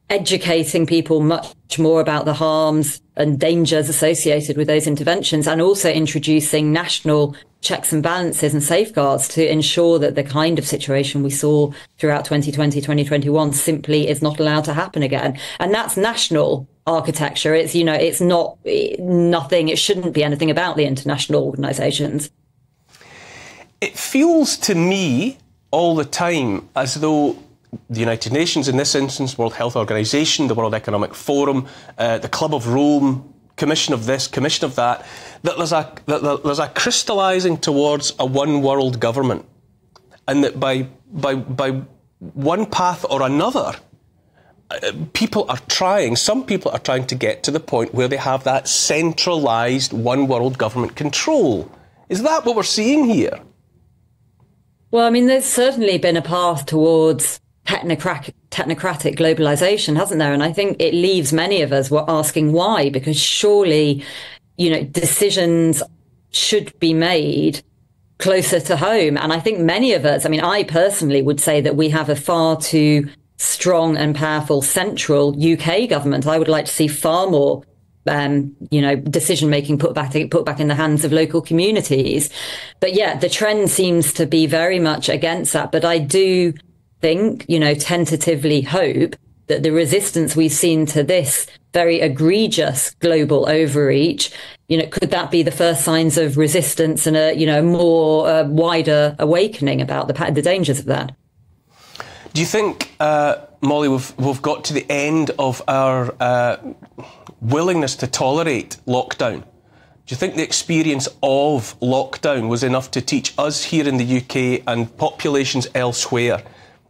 educating people much more about the harms and dangers associated with those interventions, and also introducing national checks and balances and safeguards to ensure that the kind of situation we saw throughout 2020, 2021 simply is not allowed to happen again. And that's national architecture. It's, it's not nothing. It shouldn't be anything about the international organisations. It feels to me all the time as though the United Nations, in this instance, World Health Organization, the World Economic Forum, the Club of Rome, Commission of this, Commission of that, that there's a crystallising towards a one world government, and that by one path or another, some people are trying to get to the point where they have that centralised one world government control. Is that what we're seeing here? Well, I mean, there's certainly been a path towards technocratic globalization, hasn't there? And I think it leaves many of us asking why, because surely, decisions should be made closer to home. And I think many of us, I personally would say that we have a far too strong and powerful central UK government. I would like to see far more decision making put back in the hands of local communities. But yeah, the trend seems to be very much against that. But I do think, tentatively hope that the resistance we've seen to this very egregious global overreach, could that be the first signs of resistance and a more wider awakening about the dangers of that? Do you think, Molly, we've got to the end of our willingness to tolerate lockdown? Do you think the experience of lockdown was enough to teach us here in the UK and populations elsewhere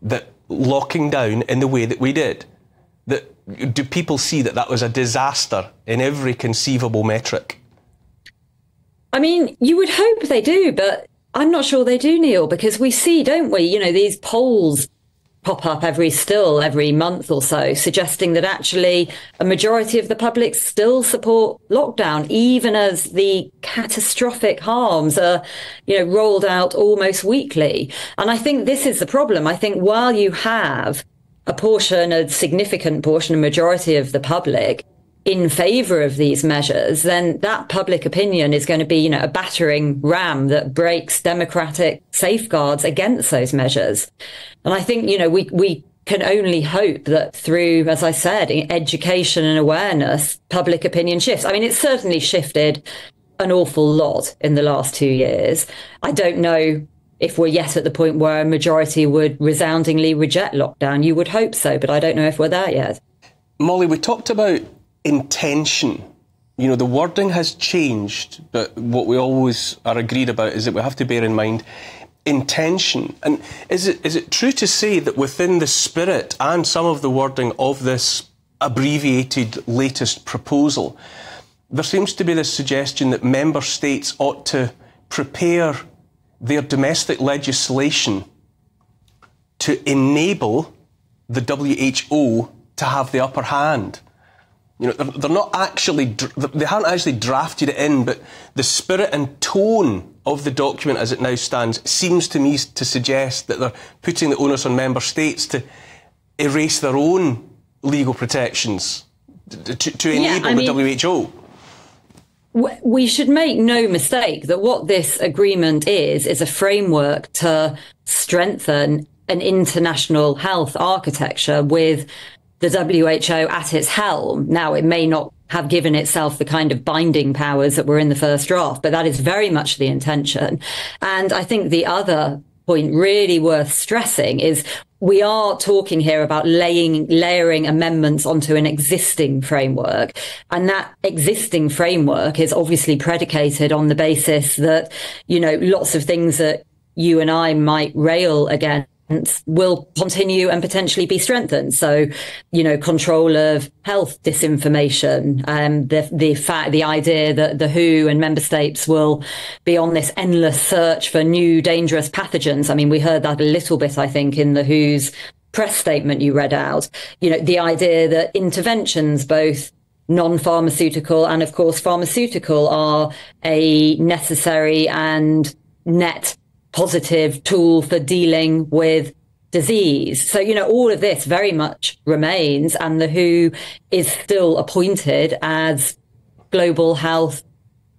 that locking down in the way that we did, do people see that was a disaster in every conceivable metric? I mean, you would hope they do, but I'm not sure they do, Neil, because we see, don't we, these polls pop up every month or so, suggesting that actually a majority of the public still support lockdown, even as the catastrophic harms are, rolled out almost weekly. And I think this is the problem. I think while you have a significant portion, a majority of the public in favour of these measures, then that public opinion is going to be, a battering ram that breaks democratic safeguards against those measures. And I think, we can only hope that through, as I said, education and awareness, public opinion shifts. I mean, it's certainly shifted an awful lot in the last 2 years. I don't know if we're yet at the point where a majority would resoundingly reject lockdown. You would hope so, but I don't know if we're there yet. Molly, we talked about intention. You know, the wording has changed, but what we always are agreed about is that we have to bear in mind intention. And is it true to say that within the spirit and some of the wording of this abbreviated latest proposal, there seems to be this suggestion that member states ought to prepare their domestic legislation to enable the WHO to have the upper hand? You know, they're not actually, they haven't actually drafted it in, but the spirit and tone of the document as it now stands seems to me to suggest that they're putting the onus on member states to erase their own legal protections to enable the WHO. We should make no mistake that what this agreement is a framework to strengthen an international health architecture with the WHO at its helm. Now, it may not have given itself the kind of binding powers that were in the first draft, but that is very much the intention. And I think the other point really worth stressing is we are talking here about layering amendments onto an existing framework. And that existing framework is obviously predicated on the basis that, you know, lots of things that you and I might rail against will continue and potentially be strengthened. So, you know, control of health disinformation, the idea that the WHO and member states will be on this endless search for new dangerous pathogens. I mean, we heard that a little bit, I think, in the WHO's press statement you read out. You know, the idea that interventions, both non-pharmaceutical and, of course, pharmaceutical, are a necessary and net positive tool for dealing with disease. So, you know, all of this very much remains, and the WHO is still appointed as global health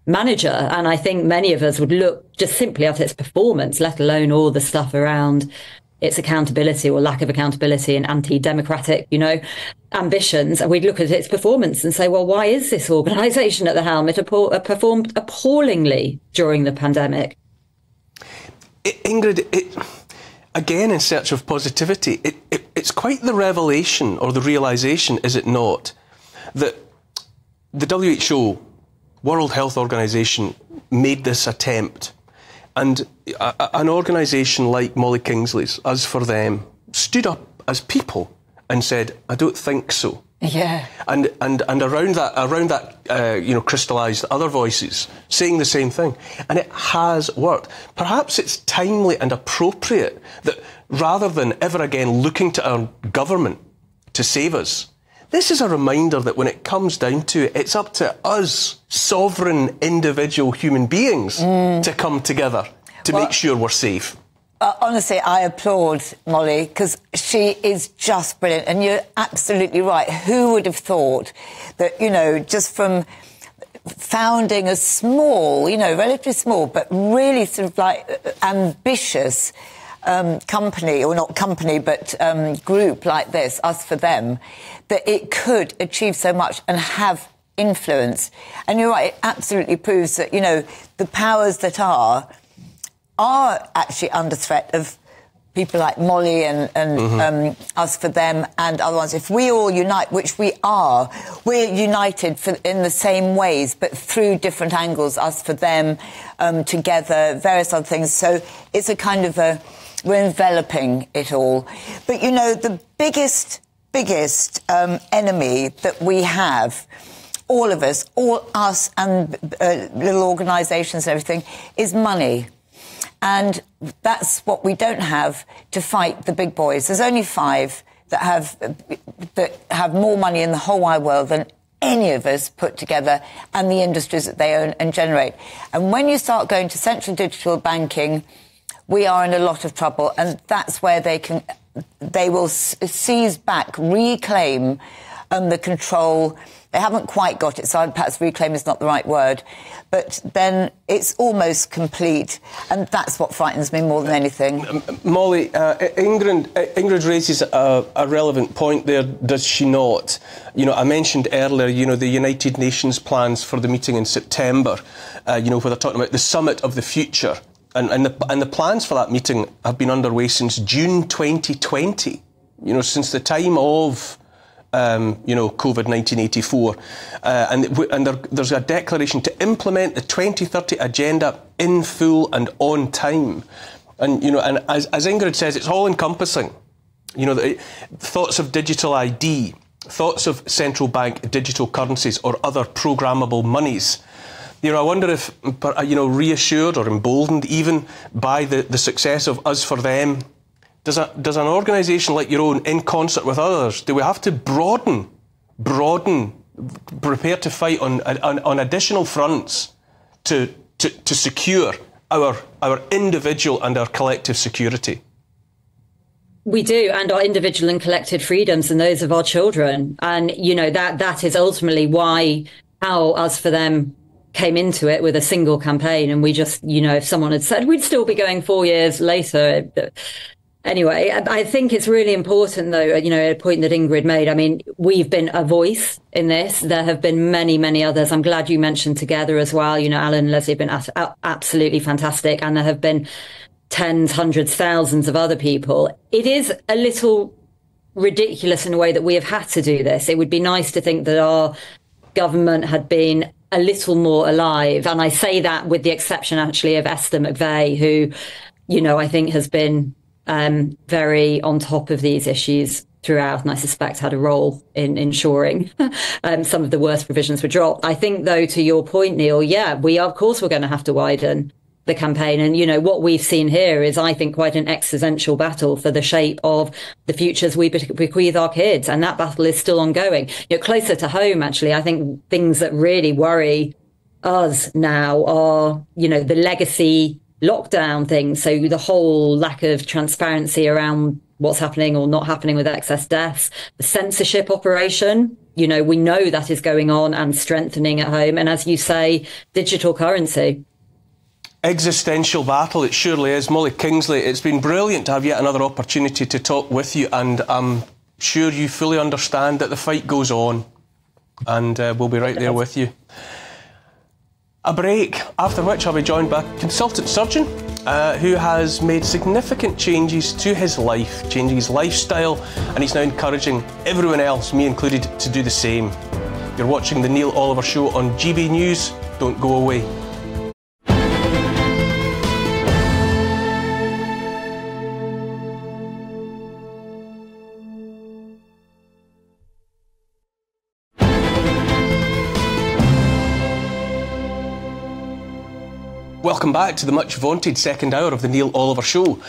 manager. And I think many of us would look just simply at its performance, let alone all the stuff around its accountability or lack of accountability and anti-democratic, you know, ambitions. And we'd look at its performance and say, well, why is this organisation at the helm? It performed appallingly during the pandemic. Ingrid, again, in search of positivity, it's quite the revelation or the realisation, is it not, that the WHO, World Health Organization, made this attempt. And an organisation like Molly Kingsley's, Us For Them, stood up as people and said, I don't think so. Yeah. And around that, you know, crystallised other voices saying the same thing. And it has worked. Perhaps it's timely and appropriate that rather than ever again looking to our government to save us, this is a reminder that when it comes down to it, it's up to us, sovereign individual human beings, to come together to make sure we're safe. Honestly, I applaud Molly, because she is just brilliant. And you're absolutely right. Who would have thought that, you know, just from founding a small, you know, relatively small, but really sort of like ambitious company, or not company, but group like this, Us For Them, that it could achieve so much and have influence. And you're right, it absolutely proves that, you know, the powers that are actually under threat of people like Molly and Us For Them and other ones. If we all unite, which we are, we're united in the same ways, but through different angles. Us For Them, together, various other things. So it's a kind of we're enveloping it all. But, you know, the biggest enemy that we have, all of us, all us and little organisations and everything, is money. And that's what we don't have to fight the big boys. There's only 5 that have more money in the whole wide world than any of us put together, and the industries that they own and generate. And when you start going to central digital banking, we are in a lot of trouble, and that's where they will seize back, reclaim and the control. They haven't quite got it, so perhaps reclaim is not the right word. But then it's almost complete, and that's what frightens me more than anything. Molly, Ingrid raises a relevant point there, does she not? You know, I mentioned earlier, you know, the United Nations plans for the meeting in September, you know, where they're talking about the summit of the future. And the plans for that meeting have been underway since June 2020, you know, since the time of... you know, COVID 1984, and there's a declaration to implement the 2030 agenda in full and on time, and you know, and as Ingrid says, it's all encompassing. You know, thoughts of digital ID, thoughts of central bank digital currencies or other programmable monies. You know, I wonder if, you know, reassured or emboldened even by the success of Us for Them. Does an organisation like your own, in concert with others, do we have to broaden, prepare to fight on additional fronts to secure our individual and our collective security? We do, and our individual and collective freedoms and those of our children. And, you know, that is ultimately how Us for Them came into it with a single campaign. And we just, you know, if someone had said we'd still be going 4 years later... Anyway, I think it's really important, though, you know, a point that Ingrid made. I mean, we've been a voice in this. There have been many, many others. I'm glad you mentioned Together as well. You know, Alan and Leslie have been absolutely fantastic. And there have been tens, hundreds, thousands of other people. It is a little ridiculous in a way that we have had to do this. It would be nice to think that our government had been a little more alive. And I say that with the exception, actually, of Esther McVey, who, you know, I think has been... very on top of these issues throughout, and I suspect had a role in ensuring some of the worst provisions were dropped. I think, though, to your point, Neil, yeah, of course we're going to have to widen the campaign. And, you know, what we've seen here is, I think, quite an existential battle for the shape of the futures we bequeath our kids. And that battle is still ongoing. You know, closer to home, actually, I think things that really worry us now are, you know, the legacy lockdown thing. So the whole lack of transparency around what's happening or not happening with excess deaths, the censorship operation, you know, we know that is going on and strengthening at home. And as you say, digital currency. Existential battle, it surely is. Molly Kingsley, it's been brilliant to have yet another opportunity to talk with you, and I'm sure you fully understand that the fight goes on, and we'll be right there with you. A break, after which I'll be joined by a consultant surgeon who has made significant changes to his life, changing his lifestyle, and he's now encouraging everyone else, me included, to do the same. You're watching The Neil Oliver Show on GB News. Don't go away. Welcome back to the much vaunted second hour of the Neil Oliver Show.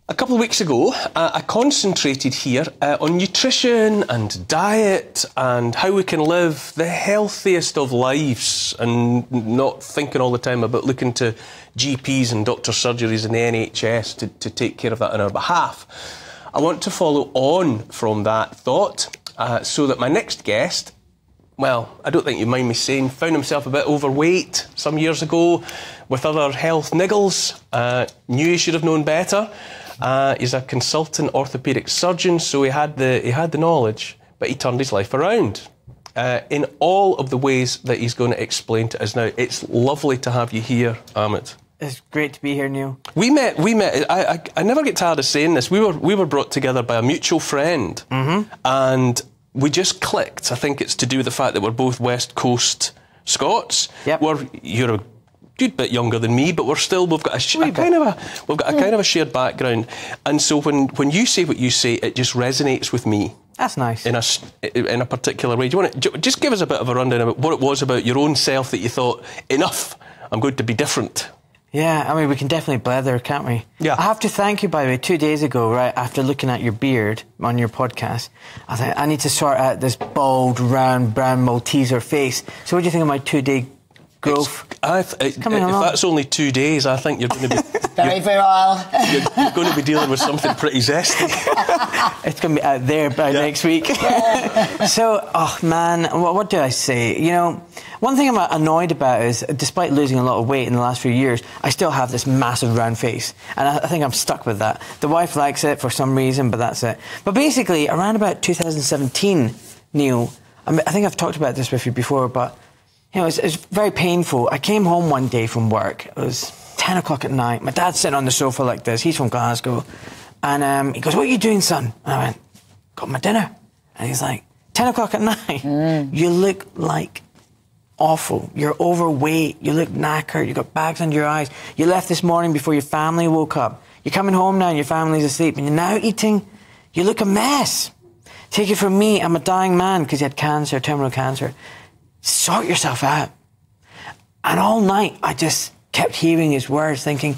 A couple of weeks ago, I concentrated here on nutrition and diet and how we can live the healthiest of lives and not thinking all the time about looking to GPs and doctor surgeries and the NHS to take care of that on our behalf. I want to follow on from that thought so that my next guest, well, I don't think you mind me saying, found himself a bit overweight some years ago with other health niggles. Knew he should have known better. He's a consultant orthopaedic surgeon, so he had the knowledge, but he turned his life around in all of the ways that he's going to explain to us now. It's lovely to have you here, Amit. It's great to be here, Neil. We met. I never get tired of saying this. We were brought together by a mutual friend, and we just clicked. I think it's to do with the fact that we're both West Coast Scots. Yep. You're a good bit younger than me, but we've got a kind of a shared background. And so when you say what you say, it just resonates with me. That's nice. In a particular way. Do you want to just give us a bit of a rundown about what it was about your own self that you thought, enough, I'm going to be different? Yeah, I mean, we can definitely blether, can't we? Yeah. I have to thank you, by the way, 2 days ago, right, after looking at your beard on your podcast, I thought, I need to sort out this bald, round, brown Malteser face. So what do you think of my 2-day growth. If that's only 2 days, I think you're going to be... Very virile. You're going to be dealing with something pretty zesty. It's going to be out there by next week. So, oh man, what do I say? You know, one thing I'm annoyed about is, despite losing a lot of weight in the last few years, I still have this massive round face. And I think I'm stuck with that. The wife likes it for some reason, but that's it. But basically, around about 2017, Neil, I think I've talked about this with you before, but you know, it's very painful. I came home one day from work. It was 10 o'clock at night. My dad's sitting on the sofa like this. He's from Glasgow. And he goes, "What are you doing, son?" And I went, "Got my dinner." And he's like, 10 o'clock at night, you look like awful. You're overweight. You look knackered. You got bags under your eyes. You left this morning before your family woke up. You're coming home now and your family's asleep. And you're now eating. You look a mess. Take it from me. I'm a dying man because he had cancer, terminal cancer. Sort yourself out. And all night, I just kept hearing his words, thinking,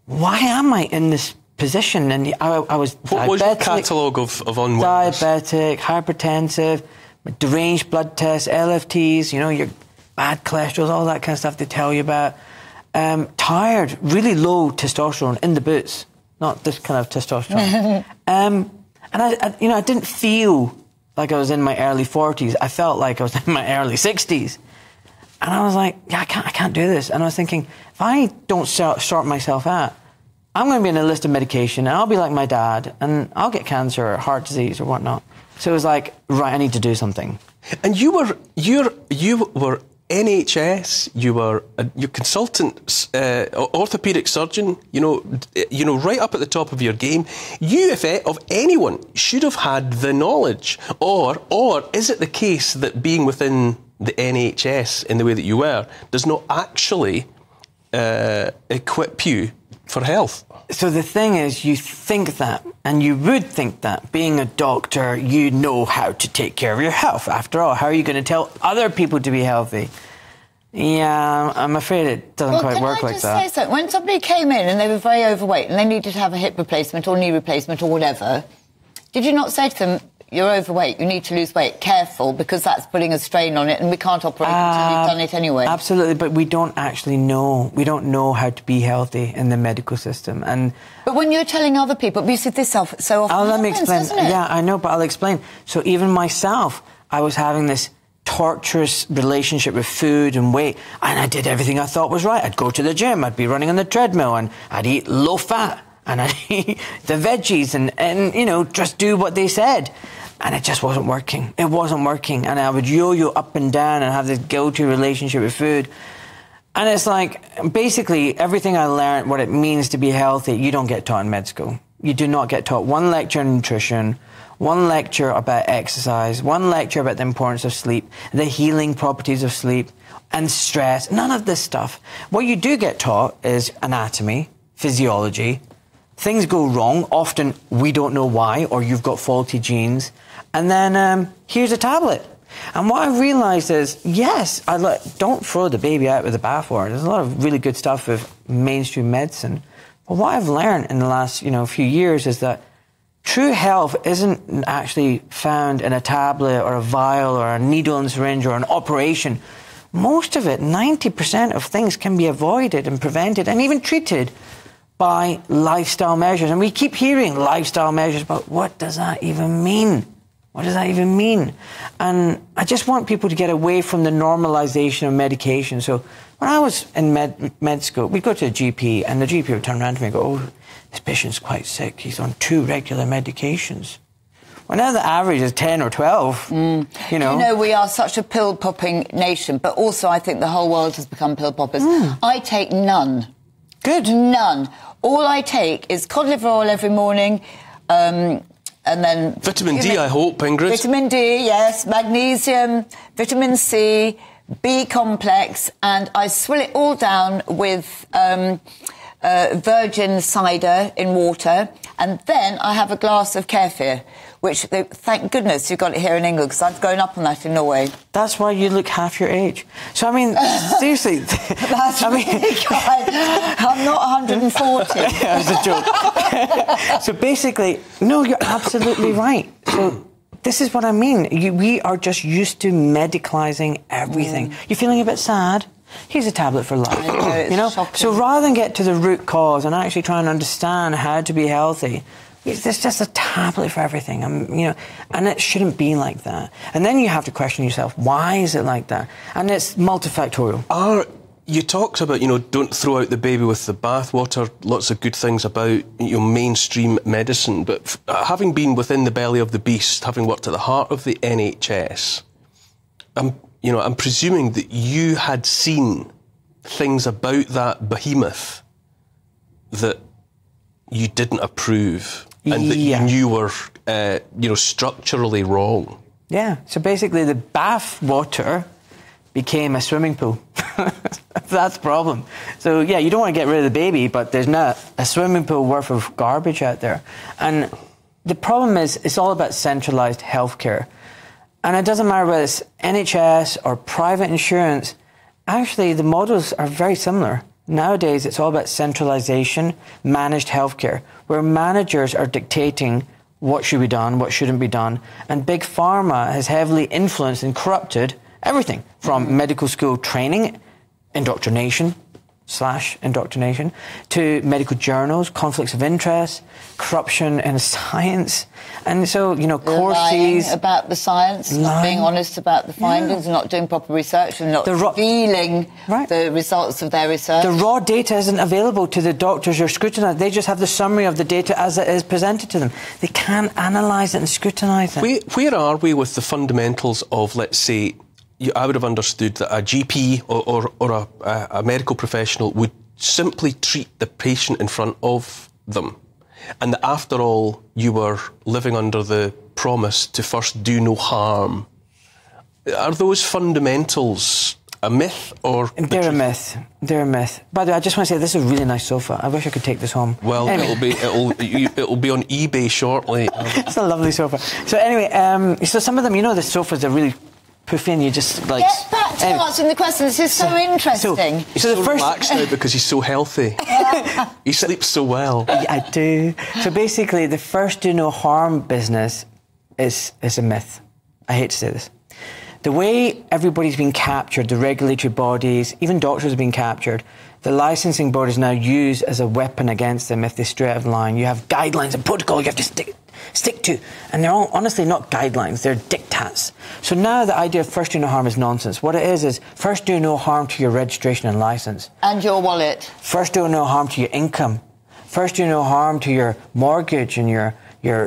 why am I in this position? And I was What was your catalogue of unwellness? Diabetic, hypertensive, deranged blood tests, LFTs, you know, your bad cholesterol, all that kind of stuff they tell you about. Tired, really low testosterone in the boots, not this kind of testosterone. And I didn't feel like I was in my early 40s. I felt like I was in my early 60s. And I was like, yeah, I can't do this. And I was thinking, if I don't sort myself out, I'm going to be on a list of medication, and I'll be like my dad, and I'll get cancer or heart disease or whatnot. So it was like, right, I need to do something. And you were NHS. You were your consultant, orthopaedic surgeon. You know, right up at the top of your game. You, if of anyone, should have had the knowledge. Or is it the case that being within the NHS in the way that you were does not actually equip you for health? So the thing is, you think that, and you would think that, being a doctor, you know how to take care of your health. After all, how are you going to tell other people to be healthy? Yeah, I'm afraid it doesn't quite work like that. Can I just say something? When somebody came in and they were very overweight and they needed to have a hip replacement or knee replacement or whatever, did you not say to them, "You're overweight, you need to lose weight, careful, because that's putting a strain on it and we can't operate until you've done it anyway"? Absolutely, but we don't actually know. We don't know how to be healthy in the medical system. But when you're telling other people, you said this so often. Let me explain. Doesn't it? Yeah, I know, but I'll explain. So even myself, I was having this torturous relationship with food and weight, and I did everything I thought was right. I'd go to the gym, I'd be running on the treadmill, and I'd eat low fat, and I'd eat the veggies, and you know, just do what they said. And it just wasn't working. It wasn't working. And I would yo-yo up and down and have this guilty relationship with food. And it's like, basically, everything I learned, what it means to be healthy, you don't get taught in med school. You do not get taught one lecture on nutrition, one lecture about exercise, one lecture about the importance of sleep, the healing properties of sleep, and stress. None of this stuff. What you do get taught is anatomy, physiology. Things go wrong. Often we don't know why, or you've got faulty genes. And then here's a tablet. And what I've realised is, yes, don't throw the baby out with the bathwater. There's a lot of really good stuff with mainstream medicine. But what I've learned in the last few years is that true health isn't actually found in a tablet or a vial or a needle and syringe or an operation. Most of it, 90% of things, can be avoided and prevented and even treated by lifestyle measures. And we keep hearing lifestyle measures, but what does that even mean? What does that even mean? And I just want people to get away from the normalization of medication. So when I was in med school, we'd go to a GP, and the GP would turn around to me and go, "Oh, this patient's quite sick. He's on 2 regular medications." Well, now the average is 10 or 12, you know. You know, we are such a pill-popping nation, but also I think the whole world has become pill-poppers. I take none. Good. None. All I take is cod liver oil every morning, and then... Vitamin D, I hope, Ingrid. Vitamin D, yes. Magnesium, vitamin C, B complex, and I swill it all down with virgin cider in water, and then I have a glass of kefir, which, thank goodness you got it here in England, because I've grown up on that in Norway. That's why you look half your age. So, I mean, seriously. That's really kind. I'm not 140. That was a joke. So basically, no, you're absolutely right. So this is what I mean. We are just used to medicalising everything. You're feeling a bit sad? Here's a tablet for life. It's You know, shocking. so rather than get to the root cause and actually try and understand how to be healthy, there's just a tablet for everything. You know, and it shouldn't be like that. And then you have to question yourself, why is it like that? And it's multifactorial. You talked about, you know, don't throw out the baby with the bathwater, lots of good things about, you know, mainstream medicine, but having been within the belly of the beast, having worked at the heart of the NHS, I'm presuming that you had seen things about that behemoth that you didn't approve and that you knew were, structurally wrong. Yeah, so basically the bath water became a swimming pool. That's the problem. So, yeah, you don't want to get rid of the baby, but there's now a swimming pool worth of garbage out there. And the problem is it's all about centralised healthcare. And it doesn't matter whether it's NHS or private insurance. Actually, the models are very similar. Nowadays, it's all about centralisation, managed healthcare, where managers are dictating what should be done, what shouldn't be done. And Big Pharma has heavily influenced and corrupted everything from medical school training, indoctrination, to medical journals, conflicts of interest, corruption in science. And so, you know, courses... Lying about the science, not being honest about the findings, not doing proper research, and not revealing the results of their research. The raw data isn't available to the doctors who are scrutinised. They just have the summary of the data as it is presented to them. They can't analyse it and scrutinise it. Where are we with the fundamentals of, let's say, I would have understood that a GP or a medical professional would simply treat the patient in front of them, and that after all you were living under the promise to first do no harm. Are those fundamentals a myth or... They're a myth. They're a myth. By the way, I just want to say this is a really nice sofa. I wish I could take this home. Well, anyway. it'll be on eBay shortly. It's a lovely sofa. So anyway, so some of them, you know, the sofas are really poofy and you just like... Get back to answering the question. This is so interesting. He's so relaxed now because he's so healthy. He sleeps so well. Yeah, I do. So basically, the first do no harm business is a myth. I hate to say this. The way everybody's been captured, the regulatory bodies, even doctors have been captured, the licensing bodies now use as a weapon against them if they stray out of line. You have guidelines and protocols you have to stick to. And they're all honestly not guidelines, they're diktats. So now the idea of first do no harm is nonsense. What it is first do no harm to your registration and license. And your wallet. First do no harm to your income. First do no harm to your mortgage and your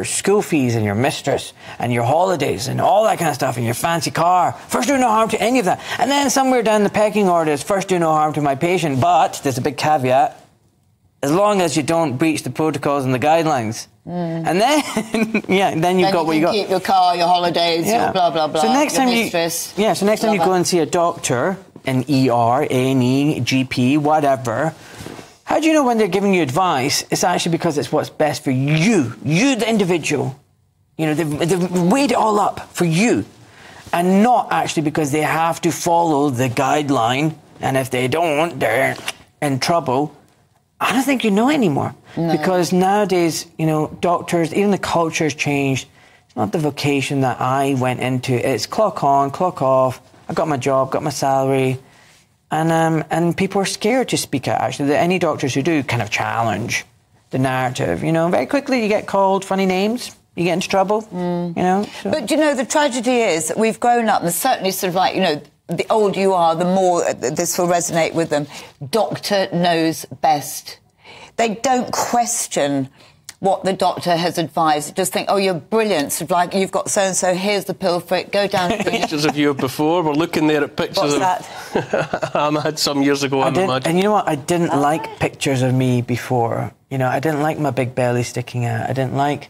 school fees and your mistress and your holidays and all that kind of stuff and your fancy car. First do no harm to any of that. And then somewhere down the pecking order is first do no harm to my patient, but there's a big caveat, as long as you don't breach the protocols and the guidelines. And then, then you've got what you got. Keep your car, your holidays, your blah, blah, blah, so next your time mistress. So next time you go and see a doctor, an ER, A&E, GP, whatever, how do you know when they're giving you advice? It's actually because it's what's best for you, the individual. You know, they've weighed it all up for you. And not actually because they have to follow the guideline. And if they don't, they're in trouble. I don't think you know anymore. No. Because nowadays, you know, doctors, even the culture has changed. It's not the vocation that I went into. It's clock on, clock off. I got my job, got my salary. And people are scared to speak out, actually. Any doctors who do kind of challenge the narrative. You know, very quickly you get called funny names. You get into trouble, you know. So. But, you know, the tragedy is that we've grown up, and certainly sort of like, you know, the older you are, the more this will resonate with them. Doctor knows best. They don't question what the doctor has advised. Just think, oh, you're brilliant. Sort of like, you've got so-and-so, here's the pill for it, go down to the... Pictures of you before. We're looking there at pictures of... that? I had some years ago, I imagine. And you know what? I didn't like pictures of me before. You know, I didn't like my big belly sticking out. I didn't like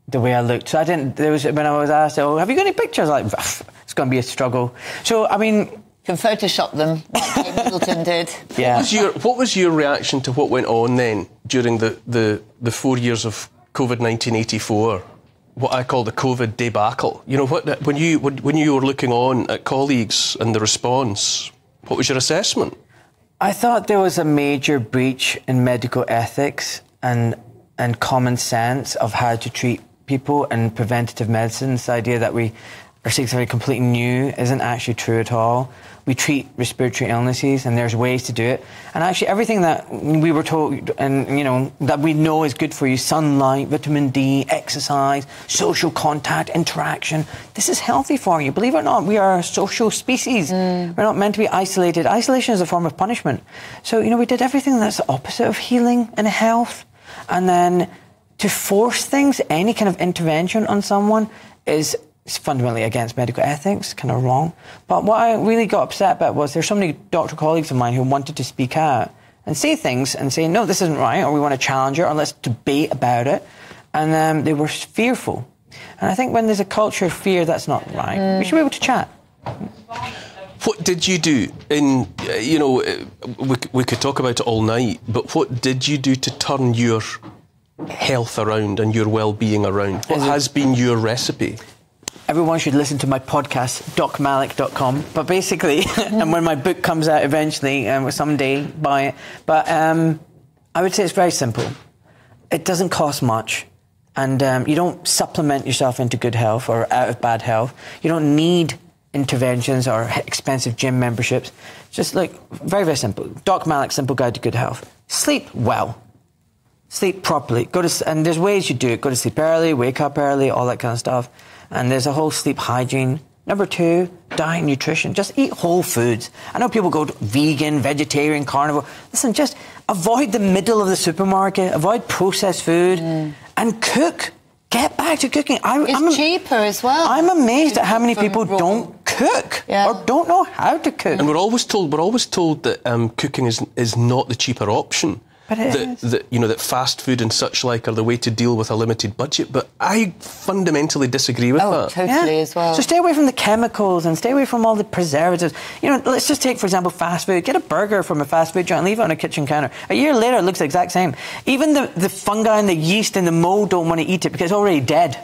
the way I looked. So I didn't... when I was asked, oh, have you got any pictures? Like, it's going to be a struggle. So, I mean... You can Photoshop them, like Kate Middleton did. Yeah. What was your reaction to what went on then during the 4 years of COVID-19 84? What I call the COVID debacle. You know, when you were looking on at colleagues and the response, what was your assessment? I thought there was a major breach in medical ethics and common sense of how to treat people and preventative medicine. This idea that we or seek something completely new isn't actually true at all. We treat respiratory illnesses, and there's ways to do it. And actually, everything that we were told, and you know, that we know is good for you: sunlight, vitamin D, exercise, social contact, interaction. This is healthy for you. Believe it or not, we are a social species. We're not meant to be isolated. Isolation is a form of punishment. So, you know, we did everything that's the opposite of healing and health. And then to force things, any kind of intervention on someone is fundamentally against medical ethics, kind of wrong. But what I really got upset about was there's so many doctor colleagues of mine who wanted to speak out and say things and say, no, this isn't right, or we want to challenge it, or let's debate about it. And they were fearful. And I think when there's a culture of fear, that's not right. We should be able to chat. What did you do in, you know, we could talk about it all night, but what did you do to turn your health around and your well-being around? What has been your recipe? Everyone should listen to my podcast, docmalik.com. But basically, and when my book comes out eventually, someday, buy it. But I would say it's very simple. It doesn't cost much. And you don't supplement yourself into good health or out of bad health. You don't need interventions or expensive gym memberships. Just like, very, very simple. Doc Malik's Simple Guide to Good Health. Sleep well. Sleep properly. And there's ways you do it. Go to sleep early, wake up early, all that kind of stuff. And there's a whole sleep hygiene. Number 2, diet and nutrition. Just eat whole foods. I know people go to vegan, vegetarian, carnivore. Listen, just avoid the middle of the supermarket. Avoid processed food. And cook. Get back to cooking. It's cheaper as well. I'm amazed at how many people don't cook or don't know how to cook. And we're always told that cooking is not the cheaper option. But it is. You know, that fast food and such like are the way to deal with a limited budget. But I fundamentally disagree with that. Oh, totally as well. So stay away from the chemicals and stay away from all the preservatives. You know, let's just take, for example, fast food. Get a burger from a fast food joint and leave it on a kitchen counter. A year later, it looks the exact same. Even the fungi and the yeast and the mold don't want to eat it because it's already dead.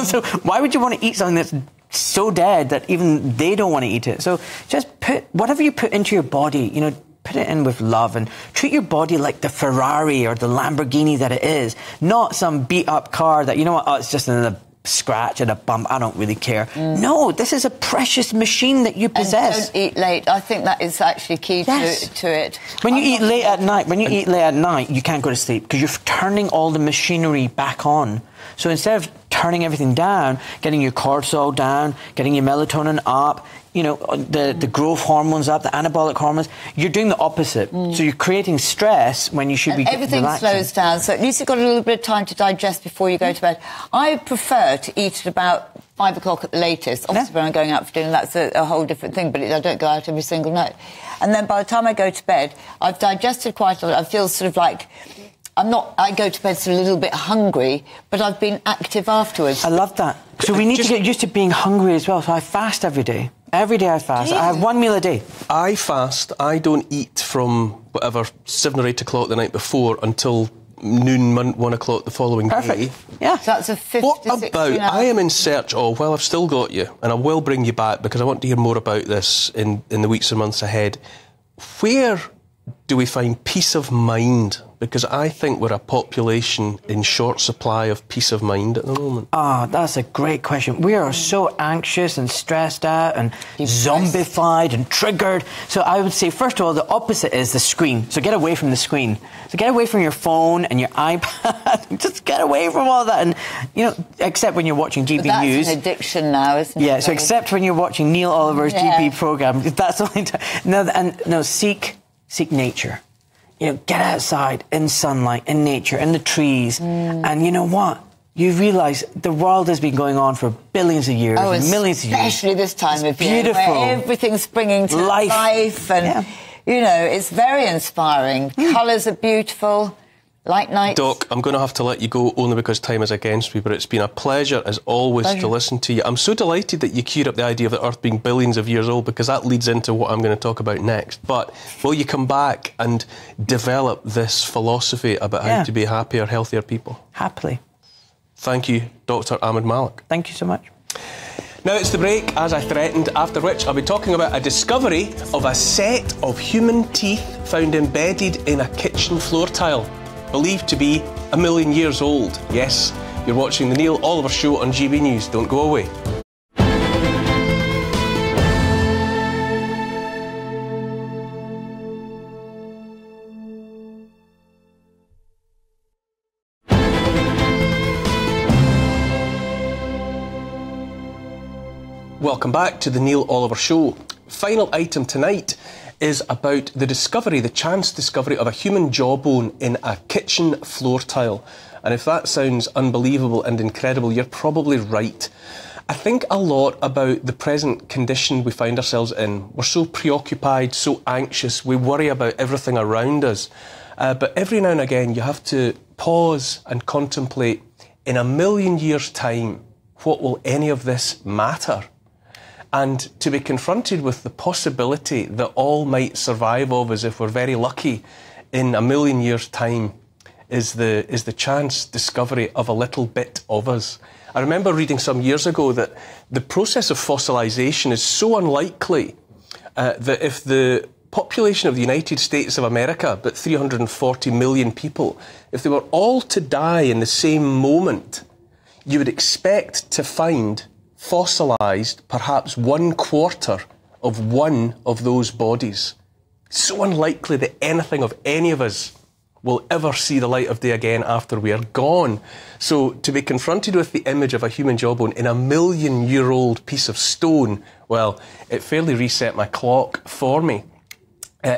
So why would you want to eat something that's so dead that even they don't want to eat it? So just put whatever you put into your body, you know, put it in with love and treat your body like the Ferrari or the Lamborghini that it is, not some beat-up car that, you know what, oh, it's just another scratch and a bump, I don't really care. No, this is a precious machine that you possess. And don't eat late. I think that is actually key to it. When you eat late at night, you can't go to sleep because you're turning all the machinery back on. So instead of turning everything down, getting your cortisol down, getting your melatonin up, you know, the growth hormones up, the anabolic hormones, you're doing the opposite. So you're creating stress when you should be everything relaxing. slows down, so at least you've got a little bit of time to digest before you go to bed. I prefer to eat at about 5 o'clock at the latest. Obviously, when I'm going out for dinner, that's a whole different thing, but I don't go out every single night. And then by the time I go to bed, I've digested quite a lot. I feel sort of like I go to bed sort of a little bit hungry, but I've been active afterwards. I love that. So we need to get used to being hungry as well. So I fast every day. Every day I fast. I have 1 meal a day. I fast. I don't eat from whatever 7 or 8 o'clock the night before until noon, 1 o'clock the following day. Yeah. So that's a 50 What to 60 about, hours. I am in search of, well, I've still got you, and I will bring you back because I want to hear more about this in the weeks and months ahead. Where do we find peace of mind? Because I think we're a population in short supply of peace of mind at the moment. That's a great question. We are so anxious and stressed out and zombified and triggered. So I would say, first of all, the opposite is the screen. So get away from the screen. So get away from your phone and your iPad. Just get away from all that. And, you know, except when you're watching GB News. That's an addiction now, isn't it? Yeah, so except when you're watching Neil Oliver's GB programme. That's the only time. Seek nature. You know, get outside, in sunlight, in nature, in the trees. And you know what? You realise the world has been going on for billions of years, millions of years. Especially this time of year, beautiful. where everything's springing to life and, you know, it's very inspiring. Colours are beautiful. Light nights. Doc, I'm going to have to let you go only because time is against me, but it's been a pleasure, as always, to listen to you. I'm so delighted that you queued up the idea of the Earth being billions of years old, because that leads into what I'm going to talk about next. But will you come back and develop this philosophy about how to be happier, healthier people? Happily. Thank you, Dr. Ahmed Malik. Thank you so much. Now it's the break, as I threatened, after which I'll be talking about a discovery of a set of human teeth found embedded in a kitchen floor tile, believed to be 1 million years old. Yes, you're watching the Neil Oliver Show on GB News. Don't go away. Welcome back to the Neil Oliver Show. Final item tonight is about the chance discovery of a human jawbone in a kitchen floor tile. And if that sounds unbelievable and incredible, you're probably right. I think a lot about the present condition we find ourselves in. We're so preoccupied, so anxious, we worry about everything around us. But every now and again, you have to pause and contemplate, in a million years' time, what will any of this matter? And to be confronted with the possibility that all might survive of us, if we're very lucky, in a million years' time, is the chance discovery of a little bit of us. I remember reading some years ago that the process of fossilisation is so unlikely that if the population of the United States of America, but 340 million people, if they were all to die in the same moment, you would expect to find fossilised perhaps 1/4 of one of those bodies. So unlikely that anything of any of us will ever see the light of day again after we are gone. So to be confronted with the image of a human jawbone in a million-year-old piece of stone, well, it fairly reset my clock for me.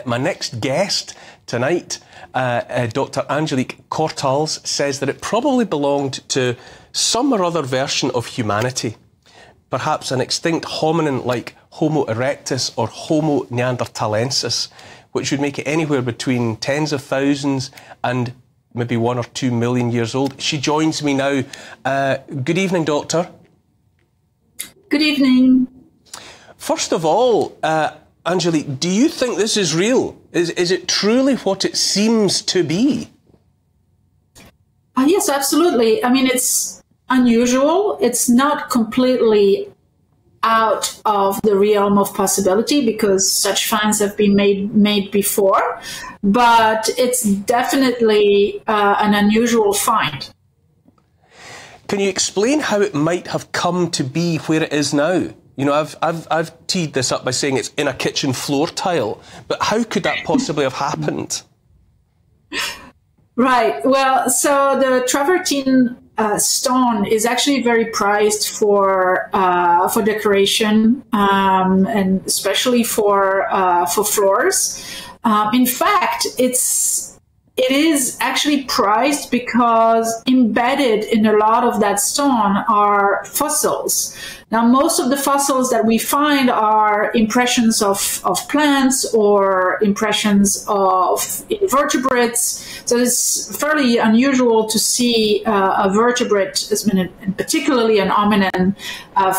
My next guest tonight, Dr. Angelique Cortals, says that it probably belonged to some or other version of humanity. Perhaps an extinct hominin like Homo erectus or Homo neanderthalensis, which would make it anywhere between tens of thousands and maybe 1 or 2 million years old. She joins me now. Good evening, Doctor. Good evening. First of all, Angelique, do you think this is real? Is it truly what it seems to be? Yes, absolutely. I mean, it's unusual. It's not completely out of the realm of possibility because such finds have been made before, but it's definitely an unusual find. Can you explain how it might have come to be where it is now? You know, I've teed this up by saying it's in a kitchen floor tile, but how could that possibly have happened? Right. Well, so the travertine stone is actually very prized for decoration, and especially for floors. In fact, it is actually prized because embedded in a lot of that stone are fossils. Now, most of the fossils that we find are impressions of plants or impressions of invertebrates. So it's fairly unusual to see a vertebrate, and particularly an hominin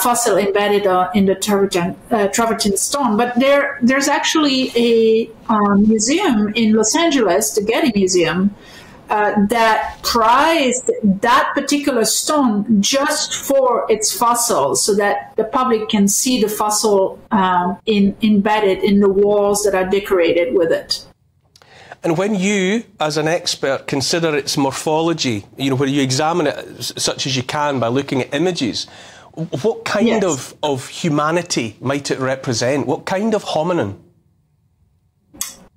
fossil embedded in the travertine stone. But there's actually a museum in Los Angeles, the Getty Museum, that prized that particular stone just for its fossils, so that the public can see the fossil embedded in the walls that are decorated with it. And when you, as an expert, consider its morphology, you know, where you examine it such as you can by looking at images, what kind of humanity might it represent? What kind of hominin?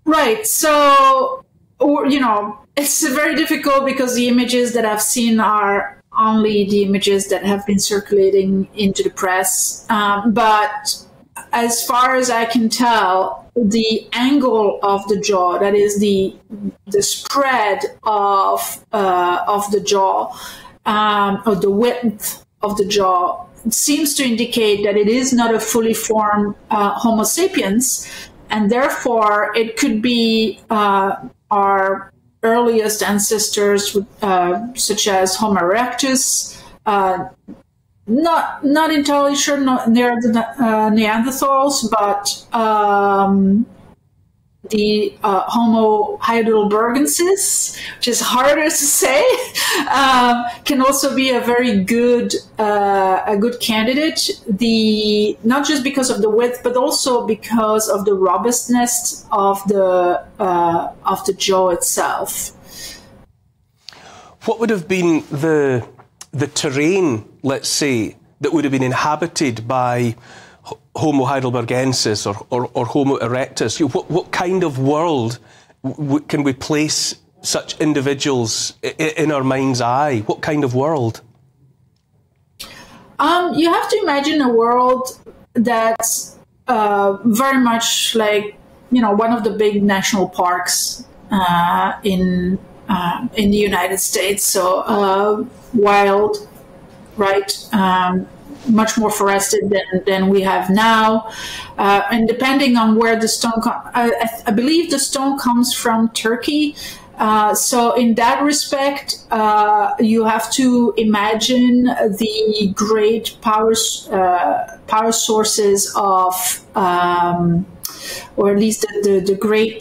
Right. So, you know, it's very difficult because the images that I've seen are only the images that have been circulating into the press. But as far as I can tell, the angle of the jaw, that is the spread of the jaw, or the width of the jaw, seems to indicate that it is not a fully formed Homo sapiens, and therefore it could be our earliest ancestors, such as Homo erectus, not entirely sure, near the Neanderthals, but the Homo heidelbergensis, which is harder to say, can also be a very good candidate. Not just because of the width, but also because of the robustness of the jaw itself. What would have been the terrain, let's say, that would have been inhabited by Homo heidelbergensis or Homo erectus? What kind of world can we place such individuals in our mind's eye? What kind of world? You have to imagine a world that's very much like, one of the big national parks in the United States. So wild, right? Much more forested than we have now. And depending on where the stone comes, I believe the stone comes from Turkey. So in that respect, you have to imagine the great power sources of, or at least the great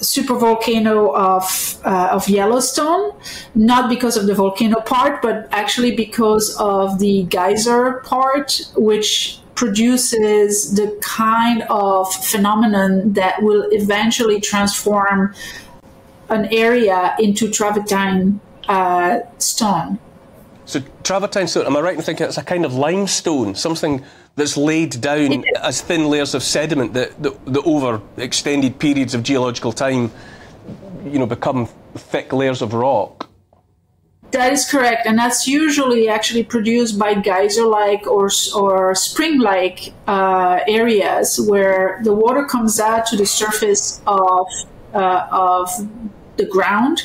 supervolcano of Yellowstone, not because of the volcano part, but actually because of the geyser part, which produces the kind of phenomenon that will eventually transform an area into travertine stone. So travertine stone, am I right in thinking it's a kind of limestone, something that's laid down as thin layers of sediment that over extended periods of geological time, become thick layers of rock? That is correct, and that's usually actually produced by geyser-like or spring-like areas where the water comes out to the surface of the ground,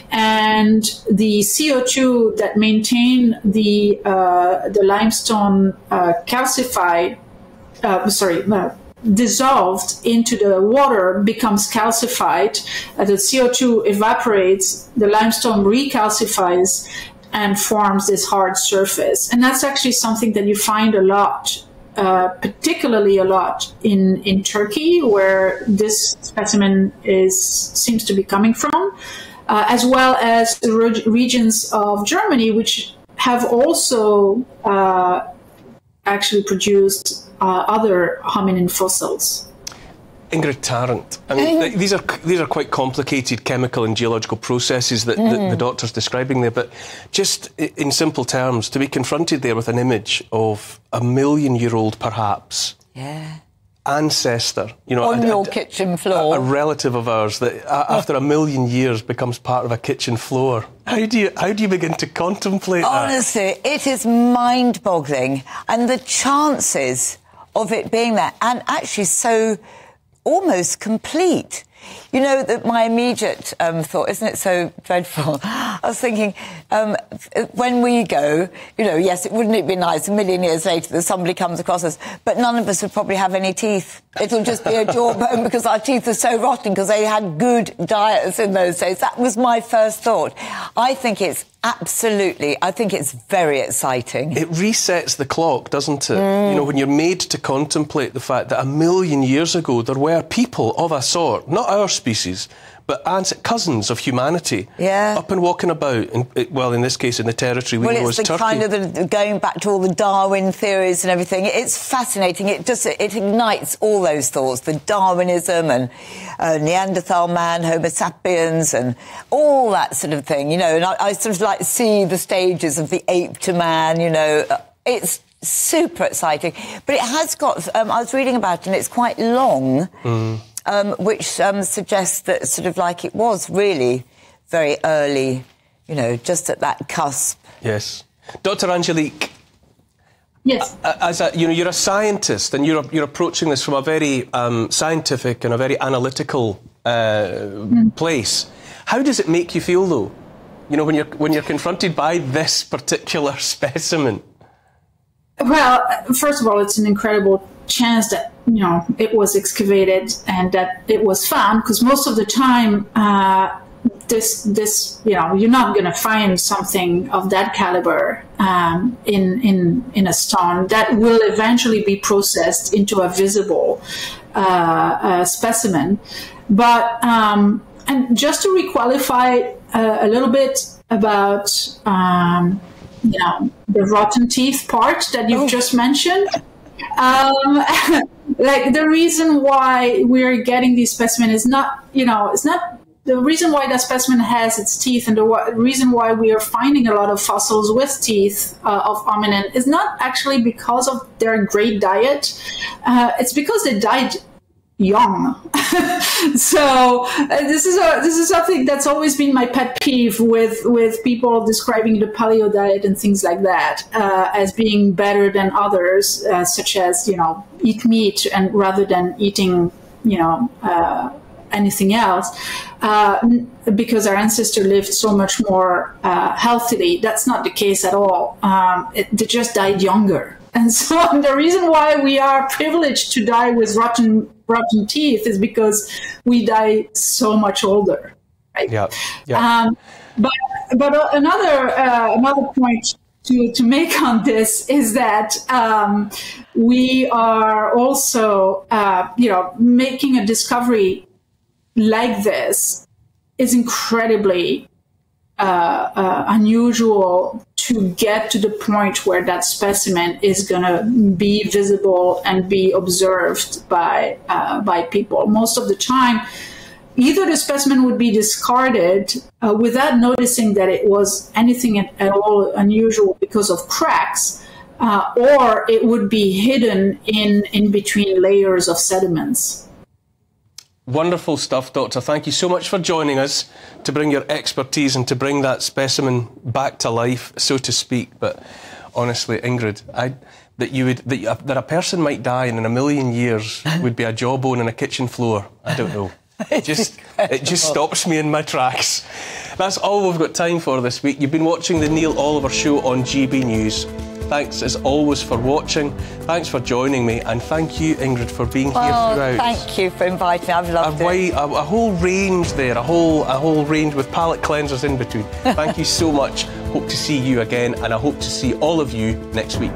and the CO2 that maintain the limestone dissolved into the water becomes calcified. The CO2 evaporates, the limestone recalcifies and forms this hard surface. And that's actually something that you find a lot, particularly a lot in Turkey, where this specimen seems to be coming from, as well as the regions of Germany, which have also actually produced other hominin fossils. Ingrid Tarrant, I mean, these are quite complicated chemical and geological processes that the doctor's describing there, but just in simple terms, to be confronted there with an image of a 1,000,000-year-old, perhaps, ancestor, on your kitchen floor, a relative of ours that after 1,000,000 years becomes part of a kitchen floor. How do you begin to contemplate that? Honestly, it is mind-boggling, and the chances of it being there, and actually so almost complete. That my immediate thought, isn't it so dreadful? I was thinking, when we go, yes, wouldn't it be nice 1,000,000 years later that somebody comes across us, but none of us would probably have any teeth. It'll just be a jawbone because our teeth are so rotten because they had good diets in those days. That was my first thought. I think it's very exciting. It resets the clock, doesn't it? When you're made to contemplate the fact that 1,000,000 years ago there were people of a sort, not our species, but cousins of humanity, up and walking about, in this case in the territory we know as Turkey. Well, it's the kind of going back to all the Darwin theories and everything. It's fascinating. It ignites all those thoughts, the Darwinism and Neanderthal man, Homo sapiens, and all that sort of thing. And I sort of like see the stages of the ape to man. It's super exciting, but it has got. I was reading about it, and it's quite long. Which suggests that sort of like it was really very early, just at that cusp. Yes. Dr. Angelique. Yes. You're a scientist, and you're approaching this from a very scientific and a very analytical place. How does it make you feel, though? When you're confronted by this particular specimen. Well, first of all, it's an incredible chance that it was excavated and that it was found, because most of the time you're not going to find something of that caliber in a stone that will eventually be processed into a visible specimen. But and just to requalify a little bit about the rotten teeth part that you've just mentioned. Like the reason why we're getting these specimens is not, it's not the reason why that specimen has its teeth, and the reason why we are finding a lot of fossils with teeth of hominin is not actually because of their great diet. It's because they died, young. So this is something that's always been my pet peeve with people describing the paleo diet and things like that as being better than others, such as, you know, eat meat and rather than eating, you know, anything else, because our ancestors lived so much more healthily. That's not the case at all. They just died younger. And so the reason why we are privileged to die with rotten teeth is because we die so much older, right? Yeah. Yeah. But another point to make on this is that we are also, you know, making a discovery like this is incredibly unusual to get to the point where that specimen is going to be visible and be observed by people. Most of the time, either the specimen would be discarded without noticing that it was anything at all unusual because of cracks, or it would be hidden in between layers of sediments. Wonderful stuff, Doctor. Thank you so much for joining us to bring your expertise and to bring that specimen back to life, so to speak. But honestly, Ingrid, that a person might die and in a million years would be a jawbone in a kitchen floor, I don't know. It just stops me in my tracks. That's all we've got time for this week. You've been watching the Neil Oliver Show on GB News. Thanks as always for watching. Thanks for joining me, and thank you, Ingrid, for being here throughout. Thank you for inviting me. I've loved it. A whole range there, a whole range with palate cleansers in between. Thank you so much. Hope to see you again, and I hope to see all of you next week.